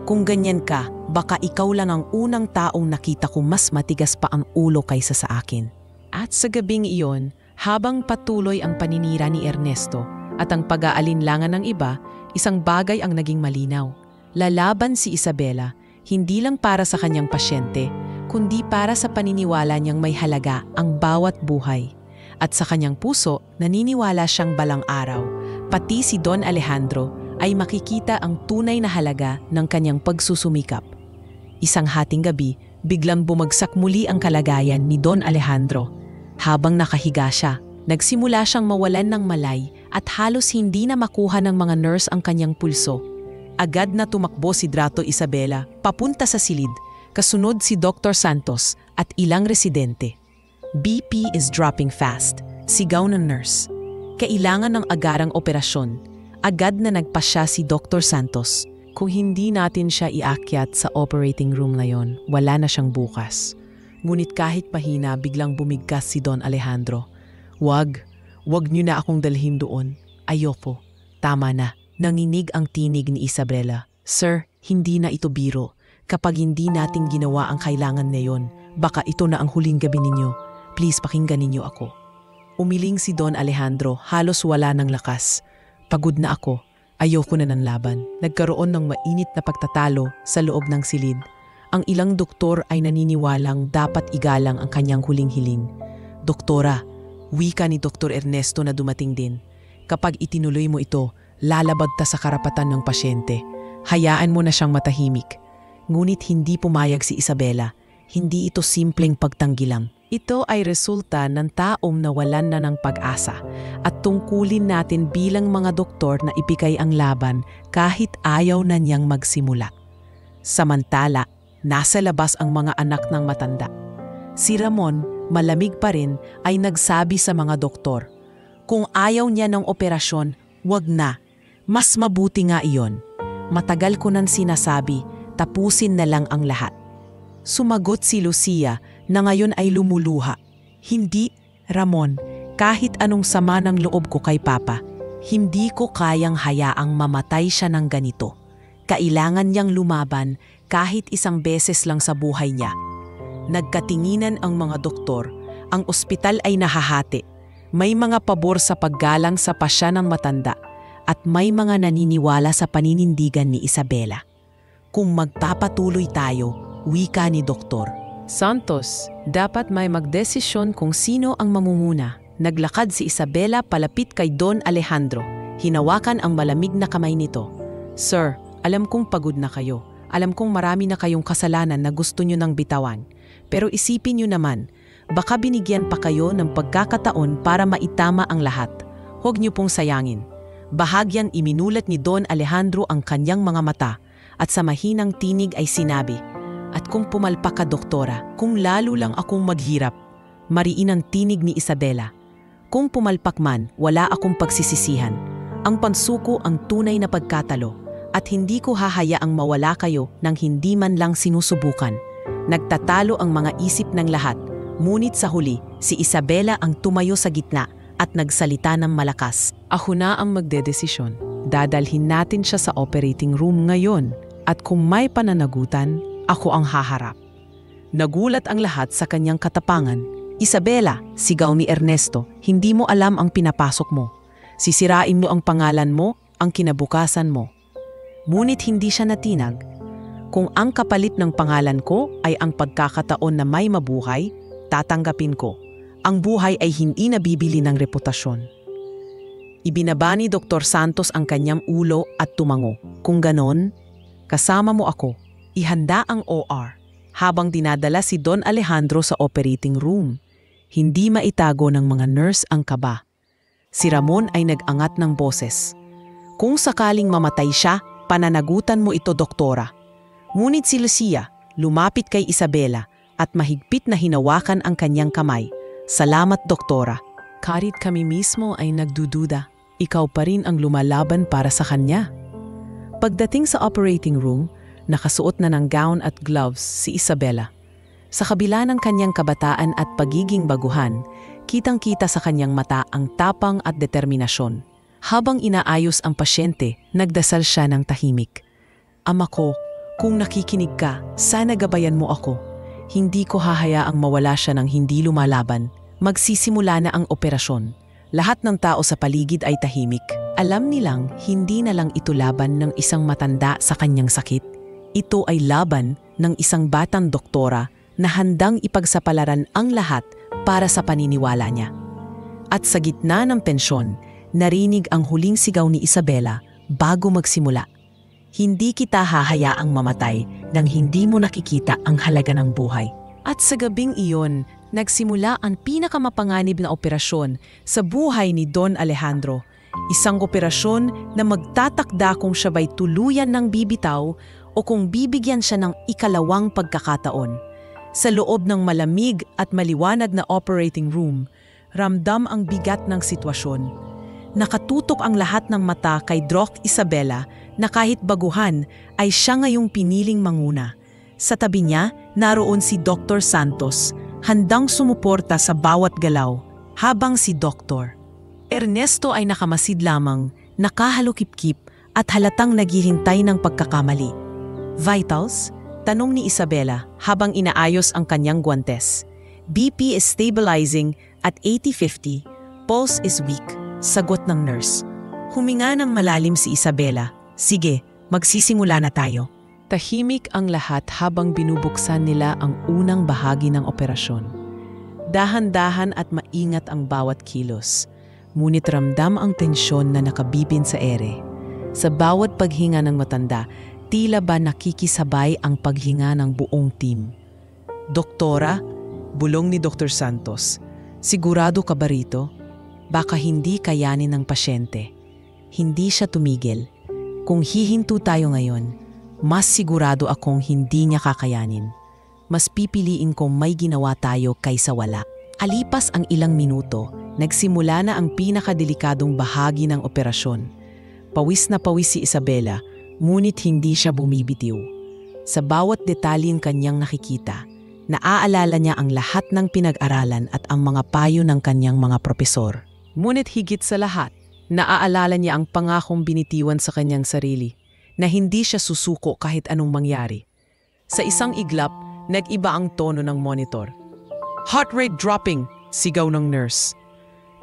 Kung ganyan ka, baka ikaw lang ang unang taong nakita ko mas matigas pa ang ulo kaysa sa akin. At sa gabing iyon, habang patuloy ang paninira ni Ernesto at ang pag-aalinlangan ng iba, isang bagay ang naging malinaw. Lalaban si Isabela, hindi lang para sa kanyang pasyente, kundi para sa paniniwala niyang may halaga ang bawat buhay. At sa kanyang puso, naniniwala siyang balang araw, pati si Don Alejandro ay makikita ang tunay na halaga ng kanyang pagsusumikap. Isang hating gabi, biglang bumagsak muli ang kalagayan ni Don Alejandro. Habang nakahiga siya, nagsimula siyang mawalan ng malay at halos hindi na makuha ng mga nurse ang kanyang pulso. Agad na tumakbo si Drato Isabela papunta sa silid, kasunod si Dr. Santos at ilang residente. BP is dropping fast, sigaw ng nurse. Kailangan ng agarang operasyon. Agad na nagpasya si Dr. Santos. Kung hindi natin siya iakyat sa operating room ngayon, wala na siyang bukas. Ngunit kahit pahina, biglang bumigkas si Don Alejandro. Wag niyo na akong dalhin doon. Ayoko. Tama na. Nanginig ang tinig ni Isabela. Sir, hindi na ito biro. Kapag hindi natin ginawa ang kailangan ngayon, baka ito na ang huling gabi ninyo. Please pakinggan ninyo ako. Umiling si Don Alejandro, halos wala ng lakas. Pagod na ako. Ayoko na ng laban. Nagkaroon ng mainit na pagtatalo sa loob ng silid. Ang ilang doktor ay naniniwalang dapat igalang ang kanyang huling hiling. Doktora, wika ni Dr. Ernesto na dumating din. Kapag itinuloy mo ito, lalabag ta sa karapatan ng pasyente. Hayaan mo na siyang matahimik. Ngunit hindi pumayag si Isabela. Hindi ito simpleng pagtanggi lang. Ito ay resulta ng taong nawalan na ng pag-asa at tungkulin natin bilang mga doktor na ibigay ang laban kahit ayaw na niyang magsimula. Samantala, nasa labas ang mga anak ng matanda. Si Ramon, malamig pa rin, ay nagsabi sa mga doktor, kung ayaw niya ng operasyon, wag na. Mas mabuti nga iyon. Matagal ko nang sinasabi, tapusin na lang ang lahat. Sumagot si Lucia na ngayon ay lumuluha. Hindi, Ramon, kahit anong sama ng loob ko kay Papa, hindi ko kayang hayaang mamatay siya ng ganito. Kailangan niyang lumaban kahit isang beses lang sa buhay niya. Nagkatinginan ang mga doktor, ang ospital ay nahahati. May mga pabor sa paggalang sa pasya ng matanda at may mga naniniwala sa paninindigan ni Isabela. Kung magpapatuloy tayo, wika ni Doktor Santos, dapat may magdesisyon kung sino ang mamumuna. Naglakad si Isabela palapit kay Don Alejandro. Hinawakan ang malamig na kamay nito. Sir, alam kong pagod na kayo. Alam kong marami na kayong kasalanan na gusto nyo nang bitawan. Pero isipin nyo naman, baka binigyan pa kayo ng pagkakataon para maitama ang lahat. Huwag nyo pong sayangin. Bahagyang iminulat ni Don Alejandro ang kanyang mga mata at sa mahinang tinig ay sinabi, at kung pumalpak ka, doktora, kung lalo lang akong maghirap. Mariin ang tinig ni Isabela. Kung pumalpak man, wala akong pagsisisihan. Ang pansuko ang tunay na pagkatalo at hindi ko hahayaang mawala kayo nang hindi man lang sinusubukan. Nagtatalo ang mga isip ng lahat, ngunit sa huli, si Isabela ang tumayo sa gitna at nagsalita ng malakas. Ako na ang magdedesisyon. Dadalhin natin siya sa operating room ngayon at kung may pananagutan, ako ang haharap. Nagulat ang lahat sa kanyang katapangan. Isabela, sigaw ni Ernesto, hindi mo alam ang pinapasok mo. Sisirain mo ang pangalan mo, ang kinabukasan mo. Ngunit hindi siya natinag. Kung ang kapalit ng pangalan ko ay ang pagkakataon na may mabuhay, tatanggapin ko. Ang buhay ay hindi nabibili ng reputasyon. Ibinaba ni Dr. Santos ang kanyang ulo at tumango. Kung ganon, kasama mo ako. Ihanda ang OR. Habang dinadala si Don Alejandro sa operating room, hindi maitago ng mga nurse ang kaba. Si Ramon ay nag-angat ng boses. Kung sakaling mamatay siya, pananagutan mo ito, doktora. Ngunit si Lucia lumapit kay Isabela at mahigpit na hinawakan ang kanyang kamay. Salamat, doktora. Kahit kami mismo ay nagdududa, ikaw pa rin ang lumalaban para sa kanya. Pagdating sa operating room, nakasuot na ng gown at gloves si Isabela. Sa kabila ng kanyang kabataan at pagiging baguhan, kitang-kita sa kanyang mata ang tapang at determinasyon. Habang inaayos ang pasyente, nagdasal siya ng tahimik. Ama ko, kung nakikinig ka, sana gabayan mo ako. Hindi ko hahayaang mawala siya ng hindi lumalaban. Magsisimula na ang operasyon. Lahat ng tao sa paligid ay tahimik. Alam nilang hindi na lang ito laban ng isang matanda sa kanyang sakit. Ito ay laban ng isang batang doktora na handang ipagsapalaran ang lahat para sa paniniwala niya. At sa gitna ng tensyon, narinig ang huling sigaw ni Isabela bago magsimula. Hindi kita hahayaang mamatay nang hindi mo nakikita ang halaga ng buhay. At sa gabing iyon, nagsimula ang pinakamapanganib na operasyon sa buhay ni Don Alejandro. Isang operasyon na magtatakda kung siya ba'y tuluyan ng bibitaw o kung bibigyan siya ng ikalawang pagkakataon. Sa loob ng malamig at maliwanag na operating room, ramdam ang bigat ng sitwasyon. Nakatutok ang lahat ng mata kay Doc Isabela na kahit baguhan ay siya ngayong piniling manguna. Sa tabi niya, naroon si Dr. Santos, handang sumuporta sa bawat galaw, habang si Dr. Ernesto ay nakamasid lamang, nakahalukip-kip at halatang naghihintay ng pagkakamali. Vitals? Tanong ni Isabela habang inaayos ang kanyang guwantes. BP is stabilizing at 80-50. Pulse is weak. Sagot ng nurse. Huminga ng malalim si Isabela. Sige, magsisimula na tayo. Tahimik ang lahat habang binubuksan nila ang unang bahagi ng operasyon. Dahan-dahan at maingat ang bawat kilos. Ngunit ramdam ang tensyon na nakabibin sa ere. Sa bawat paghinga ng matanda, tila ba nakikisabay ang paghinga ng buong team. Doktora, bulong ni Dr. Santos, sigurado ka ba rito? Baka hindi kayanin ng pasyente. Hindi siya tumigil. Kung hihinto tayo ngayon, mas sigurado akong hindi niya kakayanin. Mas pipiliin kong may ginawa tayo kaysa wala. Alipas ang ilang minuto, nagsimula na ang pinakadelikadong bahagi ng operasyon. Pawis na pawis si Isabela, ngunit hindi siya bumibitiw. Sa bawat detalyeng kanyang nakikita, naaalala niya ang lahat ng pinag-aralan at ang mga payo ng kanyang mga propesor. Ngunit higit sa lahat, naaalala niya ang pangakong binitiwan sa kanyang sarili na hindi siya susuko kahit anong mangyari. Sa isang iglap, nag-iba ang tono ng monitor. Heart rate dropping, sigaw ng nurse.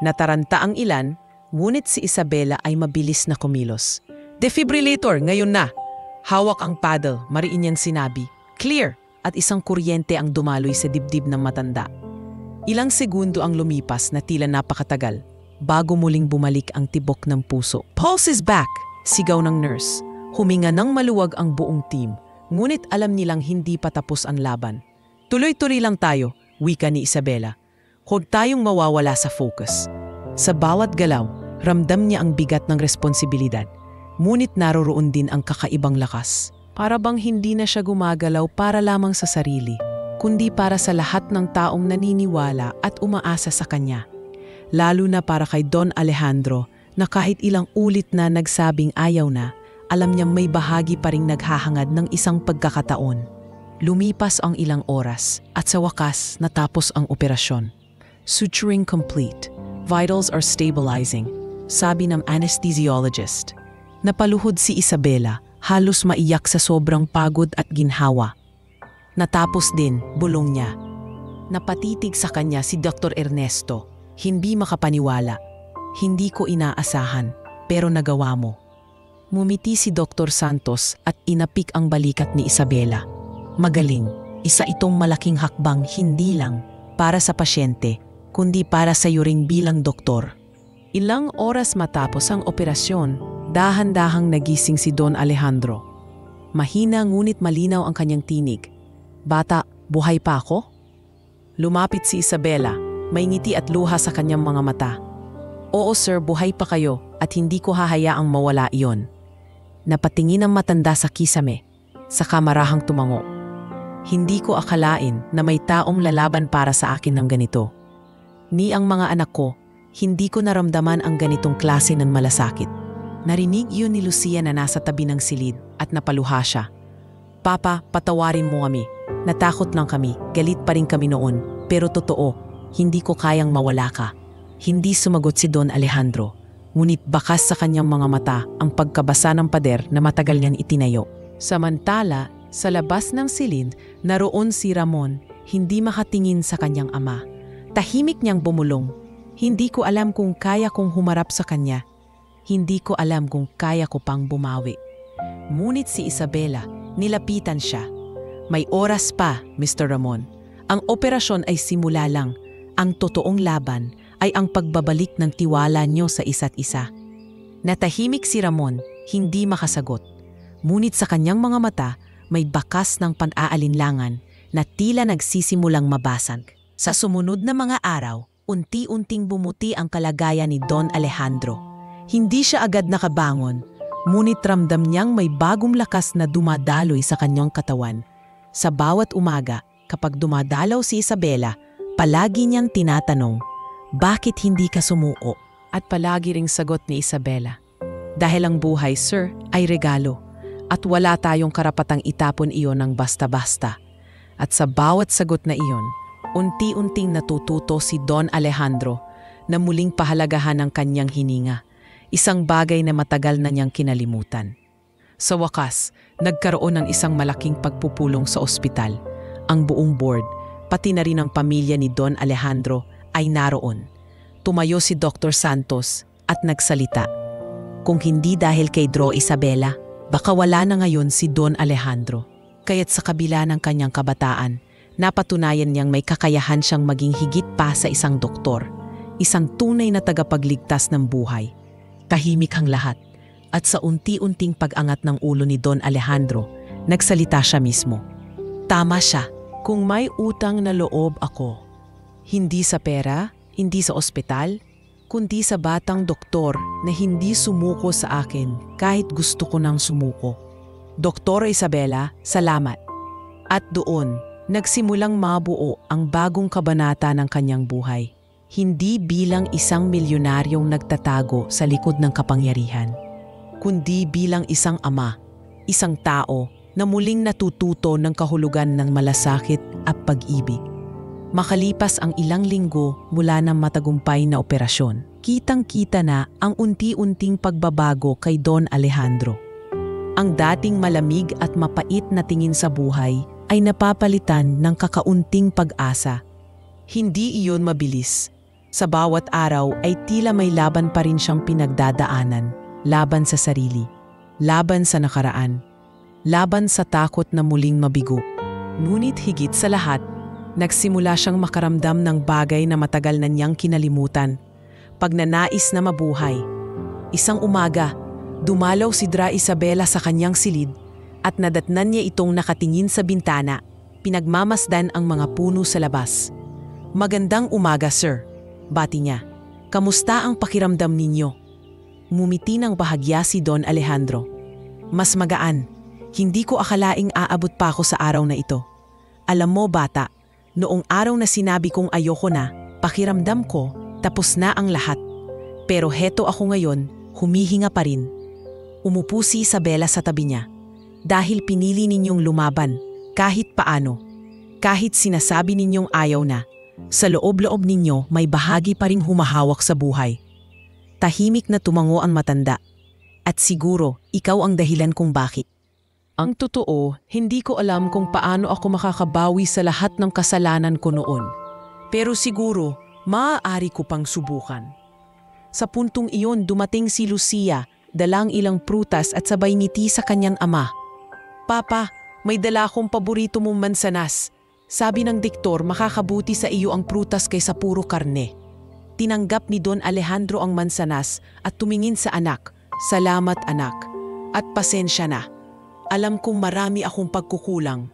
Nataranta ang ilan, ngunit si Isabela ay mabilis na kumilos. Defibrillator, ngayon na. Hawak ang paddle, mariin niyang sinabi. Clear! At isang kuryente ang dumaloy sa dibdib ng matanda. Ilang segundo ang lumipas na tila napakatagal, bago muling bumalik ang tibok ng puso. Pulse is back! Sigaw ng nurse. Huminga ng maluwag ang buong team, ngunit alam nilang hindi pa tapos ang laban. Tuloy-tuloy lang tayo, wika ni Isabela. Huwag tayong mawawala sa focus. Sa bawat galaw, ramdam niya ang bigat ng responsibilidad. Ngunit naroroon din ang kakaibang lakas. Para bang hindi na siya gumagalaw para lamang sa sarili, kundi para sa lahat ng taong naniniwala at umaasa sa kanya. Lalo na para kay Don Alejandro na kahit ilang ulit na nagsabing ayaw na, alam niyang may bahagi pa ring naghahangad ng isang pagkakataon. Lumipas ang ilang oras at sa wakas natapos ang operasyon. Suturing complete. Vitals are stabilizing, sabi ng anesthesiologist. Napaluhod si Isabela, halos maiyak sa sobrang pagod at ginhawa. Natapos din, bulong niya. Napatitig sa kanya si Dr. Ernesto, hindi makapaniwala. Hindi ko inaasahan, pero nagawa mo. Mumiti si Dr. Santos at inapik ang balikat ni Isabela. Magaling, isa itong malaking hakbang hindi lang para sa pasyente, kundi para sa iyo ring bilang doktor. Ilang oras matapos ang operasyon, dahan-dahang nagising si Don Alejandro. Mahina ngunit malinaw ang kanyang tinig. "Bata, buhay pa ako?" Lumapit si Isabela, may ngiti at luha sa kanyang mga mata. "Oo sir, buhay pa kayo at hindi ko hahayaang mawala iyon." Napatingin ang matanda sa kisame, saka marahang tumango. "Hindi ko akalain na may taong lalaban para sa akin ng ganito. Ni ang mga anak ko, hindi ko naramdaman ang ganitong klase ng malasakit." Narinig yun ni Lucia na nasa tabi ng silid at napaluha siya. "Papa, patawarin mo kami. Natakot lang kami, galit pa rin kami noon. Pero totoo, hindi ko kayang mawala ka." Hindi sumagot si Don Alejandro, ngunit bakas sa kanyang mga mata ang pagkabasa ng pader na matagal niyang itinayo. Samantala, sa labas ng silid, naroon si Ramon, hindi makatingin sa kanyang ama. Tahimik niyang bumulong. "Hindi ko alam kung kaya kong humarap sa kanya. Hindi ko alam kung kaya ko pang bumawi." Ngunit si Isabela, nilapitan siya. "May oras pa, Mr. Ramon. Ang operasyon ay simula lang. Ang totoong laban ay ang pagbabalik ng tiwala niyo sa isa't isa." Natahimik si Ramon, hindi makasagot. Ngunit sa kanyang mga mata, may bakas ng pan-aalinlangan na tila nagsisimulang mabasag. Sa sumunod na mga araw, unti-unting bumuti ang kalagayan ni Don Alejandro. Hindi siya agad nakabangon, ngunit ramdam niyang may bagong lakas na dumadaloy sa kanyang katawan. Sa bawat umaga, kapag dumadalaw si Isabela, palagi niyang tinatanong, "Bakit hindi ka sumuko?" At palagi ring sagot ni Isabela, "Dahil ang buhay, sir, ay regalo. At wala tayong karapatang itapon iyon ng basta-basta." At sa bawat sagot na iyon, unti-unting natututo si Don Alejandro na muling pahalagahan ang kanyang hininga. Isang bagay na matagal na niyang kinalimutan. Sa wakas, nagkaroon ng isang malaking pagpupulong sa ospital. Ang buong board, pati na rin ang pamilya ni Don Alejandro ay naroon. Tumayo si Dr. Santos at nagsalita. Kung hindi dahil kay Dro Isabela, baka wala na ngayon si Don Alejandro. Kaya't sa kabila ng kanyang kabataan, napatunayan niyang may kakayahan siyang maging higit pa sa isang doktor, isang tunay na tagapagligtas ng buhay. Tahimik ang lahat, at sa unti-unting pag-angat ng ulo ni Don Alejandro, nagsalita siya mismo. "Tama siya, kung may utang na loob ako. Hindi sa pera, hindi sa ospital, kundi sa batang doktor na hindi sumuko sa akin kahit gusto ko nang sumuko. Doktora Isabela, salamat." At doon, nagsimulang mabuo ang bagong kabanata ng kanyang buhay. Hindi bilang isang milyonaryong nagtatago sa likod ng kapangyarihan, kundi bilang isang ama, isang tao na muling natututo ng kahulugan ng malasakit at pag-ibig. Makalipas ang ilang linggo mula ng matagumpay na operasyon, kitang-kita na ang unti-unting pagbabago kay Don Alejandro. Ang dating malamig at mapait na tingin sa buhay ay napapalitan ng kakaunting pag-asa. Hindi iyon mabilis. Sa bawat araw ay tila may laban pa rin siyang pinagdadaanan. Laban sa sarili, laban sa nakaraan, laban sa takot na muling mabigo. Ngunit higit sa lahat, nagsimula siyang makaramdam ng bagay na matagal na niyang kinalimutan. Pagnanais na mabuhay. Isang umaga, dumalaw si Dra Isabela sa kanyang silid at nadatnan niya itong nakatingin sa bintana, pinagmamasdan ang mga puno sa labas. "Magandang umaga, sir," bati niya. "Kamusta ang pakiramdam ninyo?" Ngumiti ng bahagya si Don Alejandro. "Mas magaan. Hindi ko akalaing aabot pa ako sa araw na ito. Alam mo bata, noong araw na sinabi kong ayoko na, pakiramdam ko, tapos na ang lahat. Pero heto ako ngayon, humihinga pa rin." Umupo si Isabela sa tabi niya. "Dahil pinili ninyong lumaban, kahit paano. Kahit sinasabi ninyong ayaw na, sa loob-loob ninyo may bahagi pa ring humahawak sa buhay." Tahimik na tumango ang matanda. "At siguro, ikaw ang dahilan kung bakit." "Ang totoo, hindi ko alam kung paano ako makakabawi sa lahat ng kasalanan ko noon. Pero siguro, maaari ko pang subukan." Sa puntong iyon dumating si Lucia, dalang ilang prutas at sabay ngiti sa kanyang ama. "Papa, may dala akong paborito mong mansanas. Sabi ng doktor, makakabuti sa iyo ang prutas kaysa puro karne." Tinanggap ni Don Alejandro ang mansanas at tumingin sa anak. Salamat anak. At pasensya na. Alam kong marami akong pagkukulang.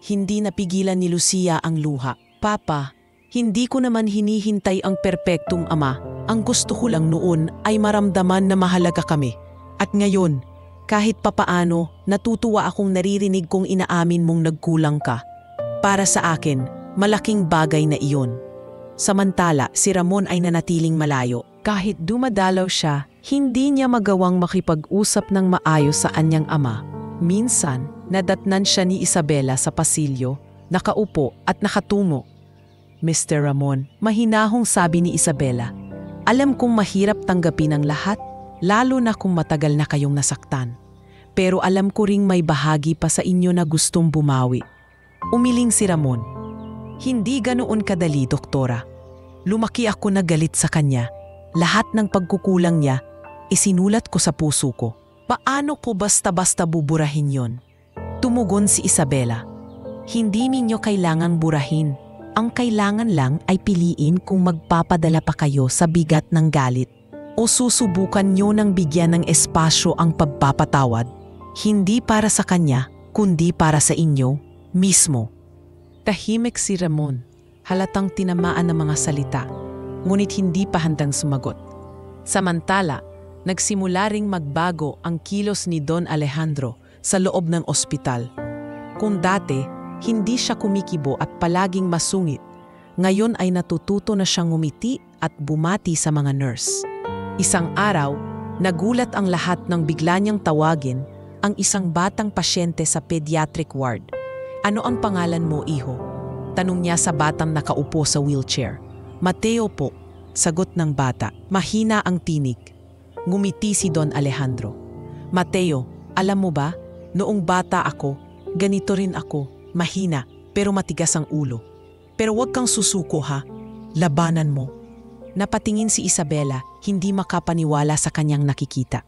Hindi napigilan ni Lucia ang luha. Papa, hindi ko naman hinihintay ang perpektong ama. Ang gusto ko lang noon ay maramdaman na mahalaga kami. At ngayon, kahit papaano, natutuwa akong naririnig kong inaamin mong nagkulang ka. Para sa akin, malaking bagay na iyon. Samantala, si Ramon ay nanatiling malayo. Kahit dumadalaw siya, hindi niya magawang makipag-usap ng maayos sa anyang ama. Minsan, nadatnan siya ni Isabela sa pasilyo, nakaupo at nakatungo. Mr. Ramon, mahinahong sabi ni Isabela, alam kong mahirap tanggapin ang lahat, lalo na kung matagal na kayong nasaktan. Pero alam ko ring may bahagi pa sa inyo na gustong bumawi. Umiling si Ramon. Hindi ganoon kadali, doktora. Lumaki ako na galit sa kanya. Lahat ng pagkukulang niya, isinulat ko sa puso ko. Paano ko basta-basta buburahin yon? Tumugon si Isabela. Hindi ninyo kailangang burahin. Ang kailangan lang ay piliin kung magpapadala pa kayo sa bigat ng galit o susubukan nyo ng bigyan ng espasyo ang pagpapatawad. Hindi para sa kanya, kundi para sa inyo mismo. Tahimik si Ramon, halatang tinamaan ng mga salita, ngunit hindi pa handang sumagot. Samantala, nagsimula ring magbago ang kilos ni Don Alejandro sa loob ng ospital. Kung dati, hindi siya kumikibo at palaging masungit, ngayon ay natututo na siyang ngumiti at bumati sa mga nurse. Isang araw, nagulat ang lahat nang bigla niyang tawagin ang isang batang pasyente sa pediatric ward. Ano ang pangalan mo, iho? Tanong niya sa batang nakaupo sa wheelchair. Mateo po, sagot ng bata. Mahina ang tinig. Ngumiti si Don Alejandro. Mateo, alam mo ba, noong bata ako, ganito rin ako, mahina pero matigas ang ulo. Pero huwag kang susuko ha, labanan mo. Napatingin si Isabela, hindi makapaniwala sa kanyang nakikita.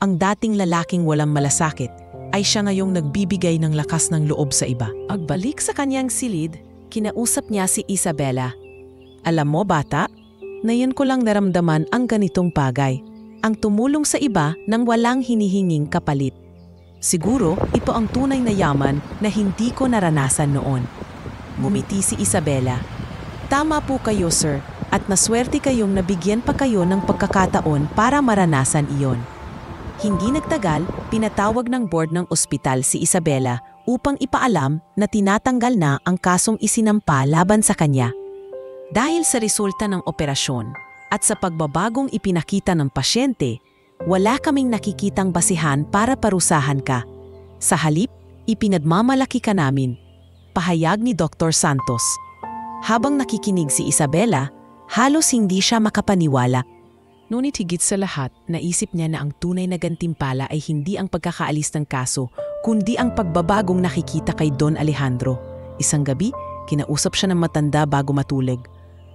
Ang dating lalaking walang malasakit ay siya ngayong nagbibigay ng lakas ng loob sa iba. Pagbalik sa kanyang silid, kinausap niya si Isabela. Alam mo bata, ngayon ko lang naramdaman ang ganitong bagay, ang tumulong sa iba nang walang hinihinging kapalit. Siguro ito ang tunay na yaman na hindi ko naranasan noon. Ngumiti si Isabela. Tama po kayo sir, at naswerte kayong nabigyan pa kayo ng pagkakataon para maranasan iyon. Hindi nagtagal, pinatawag ng board ng ospital si Isabela upang ipaalam na tinatanggal na ang kasong isinampa laban sa kanya. Dahil sa resulta ng operasyon at sa pagbabagong ipinakita ng pasyente, wala kaming nakikitang basihan para parusahan ka. Sa halip, ipinagmamalaki ka namin. Pahayag ni Dr. Santos. Habang nakikinig si Isabela, halos hindi siya makapaniwala. Ngunit higit sa lahat, naisip niya na ang tunay na gantimpala ay hindi ang pagkakaalis ng kaso, kundi ang pagbabagong nakikita kay Don Alejandro. Isang gabi, kinausap siya ng matanda bago matulog.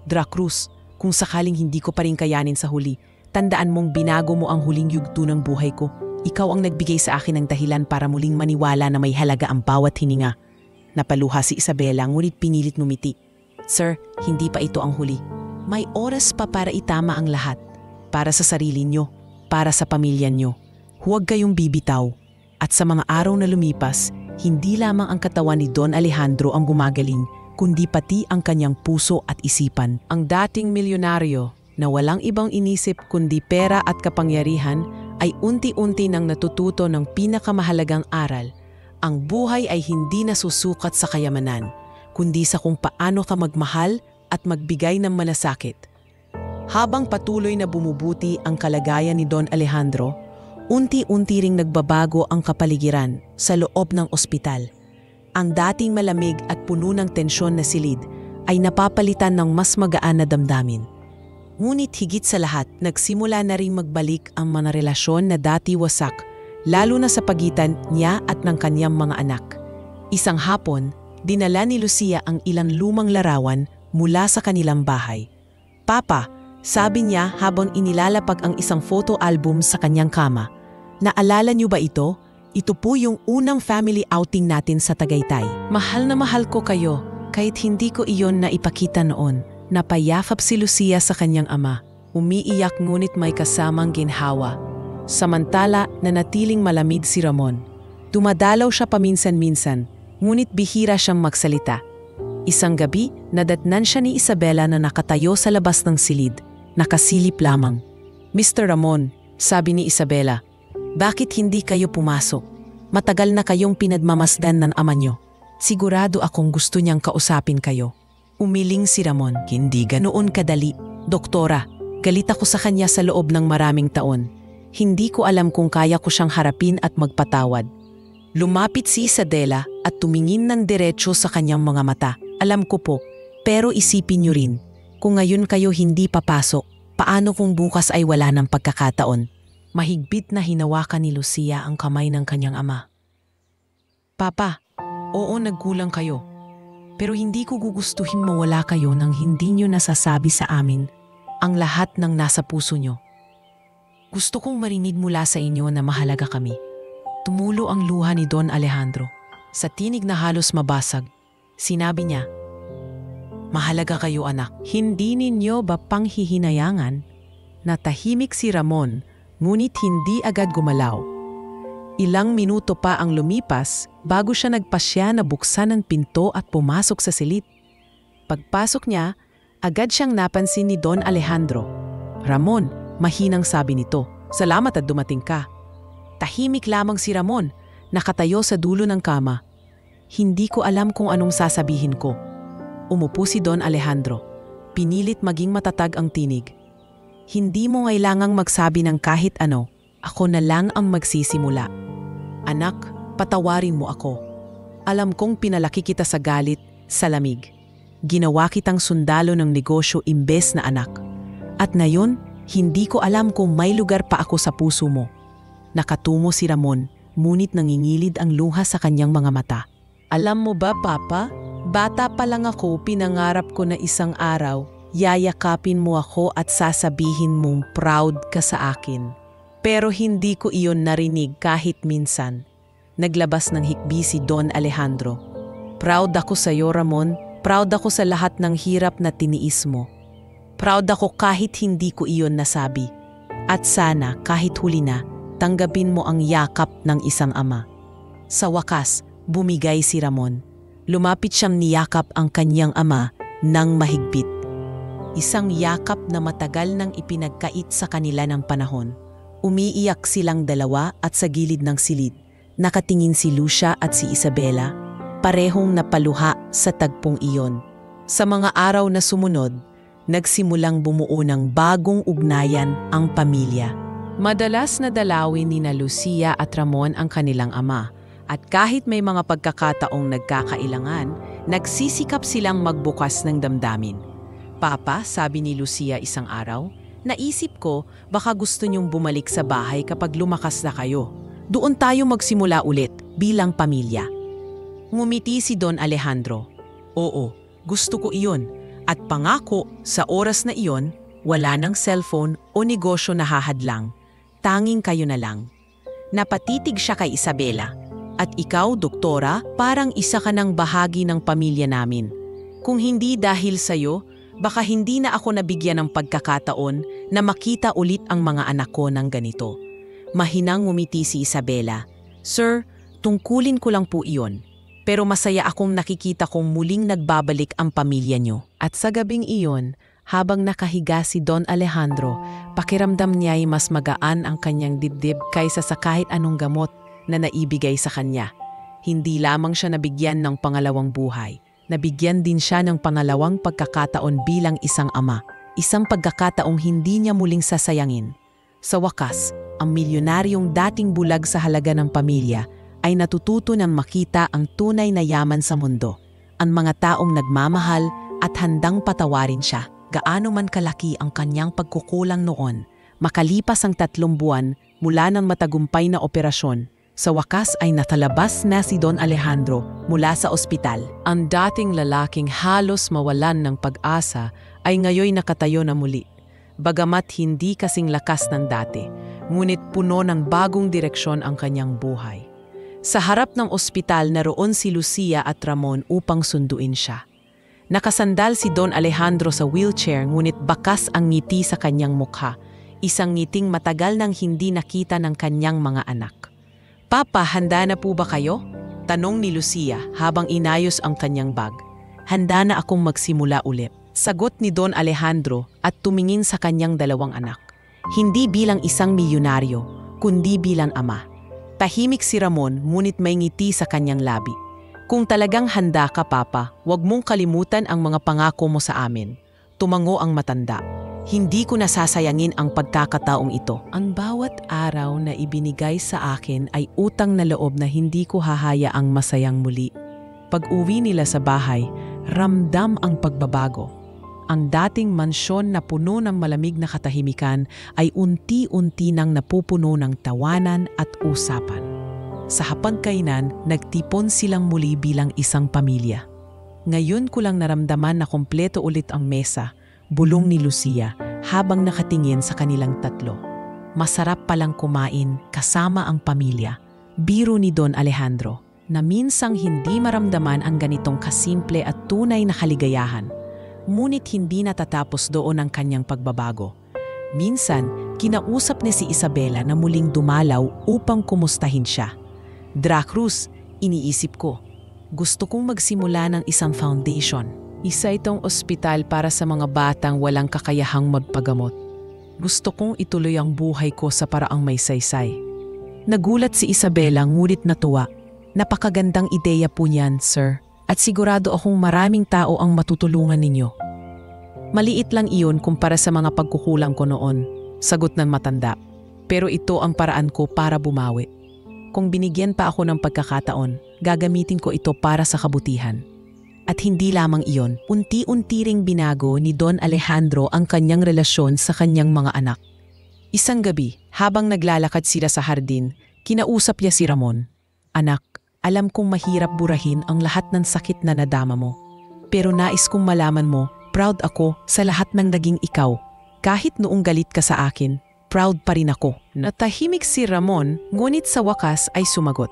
Dracruz, kung sakaling hindi ko pa rin kayanin sa huli, tandaan mong binago mo ang huling yugto ng buhay ko. Ikaw ang nagbigay sa akin ng dahilan para muling maniwala na may halaga ang bawat hininga. Napaluha si Isabela ngunit pinilit ngumiti. Sir, hindi pa ito ang huli. May oras pa para itama ang lahat. Para sa sarili nyo, para sa pamilya nyo. Huwag kayong bibitaw. At sa mga araw na lumipas, hindi lamang ang katawan ni Don Alejandro ang gumagaling, kundi pati ang kanyang puso at isipan. Ang dating milyonaryo na walang ibang inisip kundi pera at kapangyarihan ay unti-unti nang natututo ng pinakamahalagang aral. Ang buhay ay hindi nasusukat sa kayamanan, kundi sa kung paano ka magmahal at magbigay ng malasakit. Habang patuloy na bumubuti ang kalagayan ni Don Alejandro, unti-unti ring nagbabago ang kapaligiran sa loob ng ospital. Ang dating malamig at puno ng tensyon na silid ay napapalitan ng mas magaan na damdamin. Ngunit higit sa lahat, nagsimula na ring magbalik ang mga relasyon na dati wasak, lalo na sa pagitan niya at ng kanyang mga anak. Isang hapon, dinala ni Lucia ang ilang lumang larawan mula sa kanilang bahay. Papa, sabi niya habang inilalapag ang isang photo album sa kanyang kama. Naalala niyo ba ito? Ito po yung unang family outing natin sa Tagaytay. Mahal na mahal ko kayo kahit hindi ko iyon na ipakita noon. Napayakap si Lucia sa kanyang ama. Umiiyak ngunit may kasamang ginhawa. Samantala, nanatiling malamig si Ramon. Dumadalaw siya paminsan-minsan, ngunit bihira siyang magsalita. Isang gabi, nadatnan siya ni Isabela na nakatayo sa labas ng silid, nakasilip lamang. "Mr. Ramon," sabi ni Isabela, "bakit hindi kayo pumasok? Matagal na kayong pinagmamasdan ng ama niyo. Sigurado akong gusto niyang kausapin kayo." Umiling si Ramon. "Hindi ganoon kadali, Doktora. Galit ako sa kanya sa loob ng maraming taon. Hindi ko alam kung kaya ko siyang harapin at magpatawad." Lumapit si Isabela at tumingin ng diretso sa kanyang mga mata. "Alam ko po, pero isipin niyo rin, kung ngayon kayo hindi papasok, paano kung bukas ay wala ng pagkakataon?" Mahigpit na hinawakan ni Lucia ang kamay ng kanyang ama. "Papa, oo nagkulang kayo. Pero hindi ko gugustuhin mawala kayo nang hindi niyo nasasabi sa amin ang lahat ng nasa puso niyo. Gusto kong marinig mula sa inyo na mahalaga kami." Tumulo ang luha ni Don Alejandro. Sa tinig na halos mabasag, sinabi niya, "Mahalaga kayo anak, hindi ninyo ba panghihinayangan?" Natahimik si Ramon, ngunit hindi agad gumalaw. Ilang minuto pa ang lumipas bago siya nagpasya na buksan ang pinto at pumasok sa silid. Pagpasok niya, agad siyang napansin ni Don Alejandro. "Ramon," mahinang sabi nito, "salamat at dumating ka." Tahimik lamang si Ramon, nakatayo sa dulo ng kama. "Hindi ko alam kung anong sasabihin ko." Umupo si Don Alejandro. Pinilit maging matatag ang tinig. "Hindi mo kailangang magsabi ng kahit ano. Ako na lang ang magsisimula. Anak, patawarin mo ako. Alam kong pinalaki kita sa galit, sa lamig. Ginawa kitang sundalo ng negosyo imbes na anak. At ngayon, hindi ko alam kung may lugar pa ako sa puso mo." Nakatungo si Ramon, ngunit nangingilid ang luha sa kanyang mga mata. "Alam mo ba, Papa? Bata pa lang ako, pinangarap ko na isang araw, yayakapin mo ako at sasabihin mong proud ka sa akin. Pero hindi ko iyon narinig kahit minsan." Naglabas ng hikbi si Don Alejandro. "Proud ako sa iyo, Ramon. Proud ako sa lahat ng hirap na tiniis mo. Proud ako kahit hindi ko iyon nasabi. At sana, kahit huli na, tanggapin mo ang yakap ng isang ama." Sa wakas, bumigay si Ramon. Lumapit siyang niyakap ang kanyang ama ng mahigpit. Isang yakap na matagal nang ipinagkait sa kanila ng panahon. Umiiyak silang dalawa at sa gilid ng silid. Nakatingin si Lucia at si Isabela, parehong napaluha sa tagpong iyon. Sa mga araw na sumunod, nagsimulang bumuo ng bagong ugnayan ang pamilya. Madalas na dalawin ni na Lucia at Ramon ang kanilang ama, at kahit may mga pagkakataong nagkakailangan, nagsisikap silang magbukas ng damdamin. "Papa," sabi ni Lucia isang araw, "naisip ko baka gusto niyong bumalik sa bahay kapag lumakas na kayo. Doon tayo magsimula ulit bilang pamilya." Ngumiti si Don Alejandro. "Oo, gusto ko iyon, at pangako sa oras na iyon, wala ng cellphone o negosyo na hahadlang. Tanging kayo na lang." Napatitig siya kay Isabela. "At ikaw, Doktora, parang isa ka ng bahagi ng pamilya namin. Kung hindi dahil sa'yo, baka hindi na ako nabigyan ng pagkakataon na makita ulit ang mga anak ko ng ganito." Mahinang ngumiti si Isabela. "Sir, tungkulin ko lang po iyon. Pero masaya akong nakikita kong muling nagbabalik ang pamilya niyo." At sa gabing iyon, habang nakahiga si Don Alejandro, pakiramdam niya ay mas magaan ang kanyang dibdib kaysa sa kahit anong gamot na naibigay sa kanya. Hindi lamang siya nabigyan ng pangalawang buhay, nabigyan din siya ng pangalawang pagkakataon bilang isang ama, isang pagkakataong hindi niya muling sasayangin. Sa wakas, ang milyonaryong dating bulag sa halaga ng pamilya ay natututo ng makita ang tunay na yaman sa mundo, ang mga taong nagmamahal at handang patawarin siya. Gaano man kalaki ang kanyang pagkukulang noon, makalipas ang 3 buwan mula ng matagumpay na operasyon, sa wakas ay natalabas na si Don Alejandro mula sa ospital. Ang dating lalaking halos mawalan ng pag-asa ay ngayoy nakatayo na muli. Bagamat hindi kasing lakas ng dati, ngunit puno ng bagong direksyon ang kanyang buhay. Sa harap ng ospital naroon si Lucia at Ramon upang sunduin siya. Nakasandal si Don Alejandro sa wheelchair ngunit bakas ang ngiti sa kanyang mukha. Isang ngiting matagal nang hindi nakita ng kanyang mga anak. "Papa, handa na po ba kayo?" Tanong ni Lucia habang inayos ang kanyang bag. "Handa na akong magsimula ulit." Sagot ni Don Alejandro at tumingin sa kanyang dalawang anak. Hindi bilang isang milyonaryo, kundi bilang ama. Tahimik si Ramon ngunit may ngiti sa kanyang labi. "Kung talagang handa ka, Papa, huwag mong kalimutan ang mga pangako mo sa amin." Tumango ang matanda. "Hindi ko nasasayangin ang pagkakataong ito. Ang bawat araw na ibinigay sa akin ay utang na loob na hindi ko hahayaang masayang muli." Pag-uwi nila sa bahay, ramdam ang pagbabago. Ang dating mansyon na puno ng malamig na katahimikan ay unti-unti nang napupuno ng tawanan at usapan. Sa hapagkainan, nagtipon silang muli bilang isang pamilya. "Ngayon ko lang naramdaman na kompleto ulit ang mesa," bulong ni Lucia habang nakatingin sa kanilang tatlo. "Masarap palang kumain kasama ang pamilya." Biro ni Don Alejandro na minsang hindi maramdaman ang ganitong kasimple at tunay na kaligayahan. Ngunit hindi natatapos doon ang kanyang pagbabago. Minsan, kinausap ni si Isabela na muling dumalaw upang kumustahin siya. "Dra Cruz, iniisip ko, gusto kong magsimula ng isang foundation. Isa itong ospital para sa mga batang walang kakayahang magpagamot. Gusto kong ituloy ang buhay ko sa paraang may saysay." Nagulat si Isabela ngunit natuwa. "Napakagandang ideya po niyan, sir. At sigurado akong maraming tao ang matutulungan ninyo." "Maliit lang iyon kumpara sa mga pagkukulang ko noon," sagot ng matanda. "Pero ito ang paraan ko para bumawi. Kung binigyan pa ako ng pagkakataon, gagamitin ko ito para sa kabutihan." At hindi lamang iyon, unti-unti ring binago ni Don Alejandro ang kanyang relasyon sa kanyang mga anak. Isang gabi, habang naglalakad sila sa hardin, kinausap niya si Ramon. "Anak, alam kong mahirap burahin ang lahat ng sakit na nadama mo. Pero nais kong malaman mo, proud ako sa lahat ng naging ikaw. Kahit noong galit ka sa akin, proud pa rin ako." Natahimik si Ramon, ngunit sa wakas ay sumagot.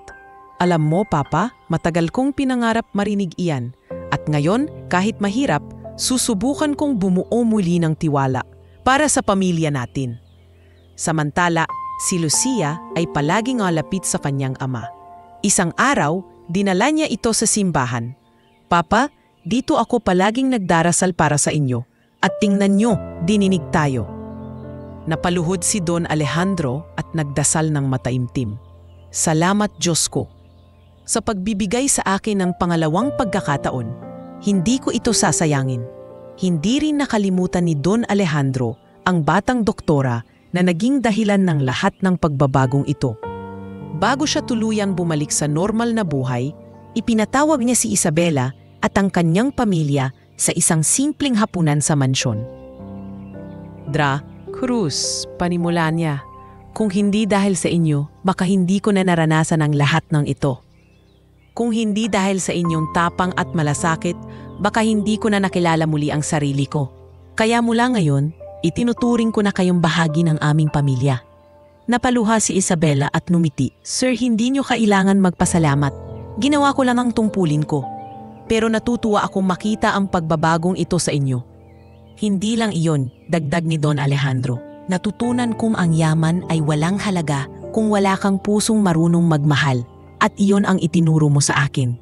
"Alam mo, Papa, matagal kong pinangarap marinig iyan. At ngayon, kahit mahirap, susubukan kong bumuo muli ng tiwala para sa pamilya natin." Samantala, si Lucia ay palaging ngalapit sa kanyang ama. Isang araw, dinala niya ito sa simbahan. "Papa, dito ako palaging nagdarasal para sa inyo. At tingnan nyo, dininig tayo." Napaluhod si Don Alejandro at nagdasal ng mataimtim. "Salamat, Diyos ko, sa pagbibigay sa akin ng pangalawang pagkakataon. Hindi ko ito sasayangin." Hindi rin nakalimutan ni Don Alejandro ang batang doktora na naging dahilan ng lahat ng pagbabagong ito. Bago siya tuluyang bumalik sa normal na buhay, ipinatawag niya si Isabela at ang kanyang pamilya sa isang simpleng hapunan sa mansyon. "Dra Cruz," panimula niya, "kung hindi dahil sa inyo, baka hindi ko na naranasan ang lahat ng ito. Kung hindi dahil sa inyong tapang at malasakit, baka hindi ko na nakilala muli ang sarili ko. Kaya mula ngayon, itinuturing ko na kayong bahagi ng aming pamilya." Napaluha si Isabela at numiti. "Sir, hindi nyo kailangan magpasalamat. Ginawa ko lang ang tungkulin ko. Pero natutuwa akong makita ang pagbabagong ito sa inyo." "Hindi lang iyon," dagdag ni Don Alejandro. "Natutunan kong ang yaman ay walang halaga kung wala kang pusong marunong magmahal. At iyon ang itinuro mo sa akin."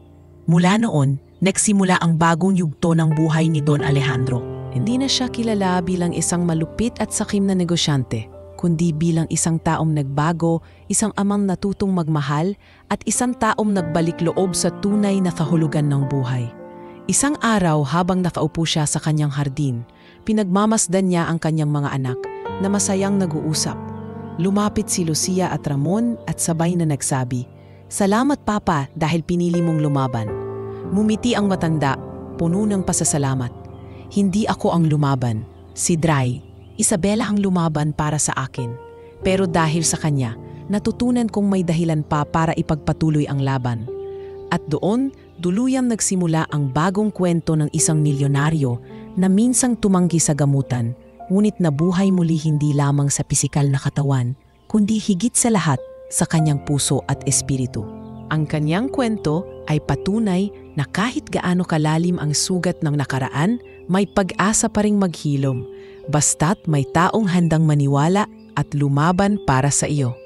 Mula noon, nagsimula ang bagong yugto ng buhay ni Don Alejandro. Hindi na siya kilala bilang isang malupit at sakim na negosyante, kundi bilang isang taong nagbago, isang amang natutong magmahal, at isang taong nagbalik loob sa tunay na kahulugan ng buhay. Isang araw habang nakaupo siya sa kanyang hardin, pinagmamasdan niya ang kanyang mga anak na masayang nag-uusap. Lumapit si Lucia at Ramon at sabay na nagsabi, "Salamat, Papa, dahil pinili mong lumaban." Mumiti ang matanda, puno ng pasasalamat. "Hindi ako ang lumaban, si Dray. Isabela ang lumaban para sa akin. Pero dahil sa kanya, natutunan kong may dahilan pa para ipagpatuloy ang laban." At doon, tuluyang nagsimula ang bagong kwento ng isang milyonaryo na minsang tumanggi sa gamutan, ngunit nabuhay muli hindi lamang sa pisikal na katawan, kundi higit sa lahat sa kanyang puso at espiritu. Ang kanyang kwento ay patunay na kahit gaano kalalim ang sugat ng nakaraan, may pag-asa pa ring maghilom, basta't may taong handang maniwala at lumaban para sa iyo.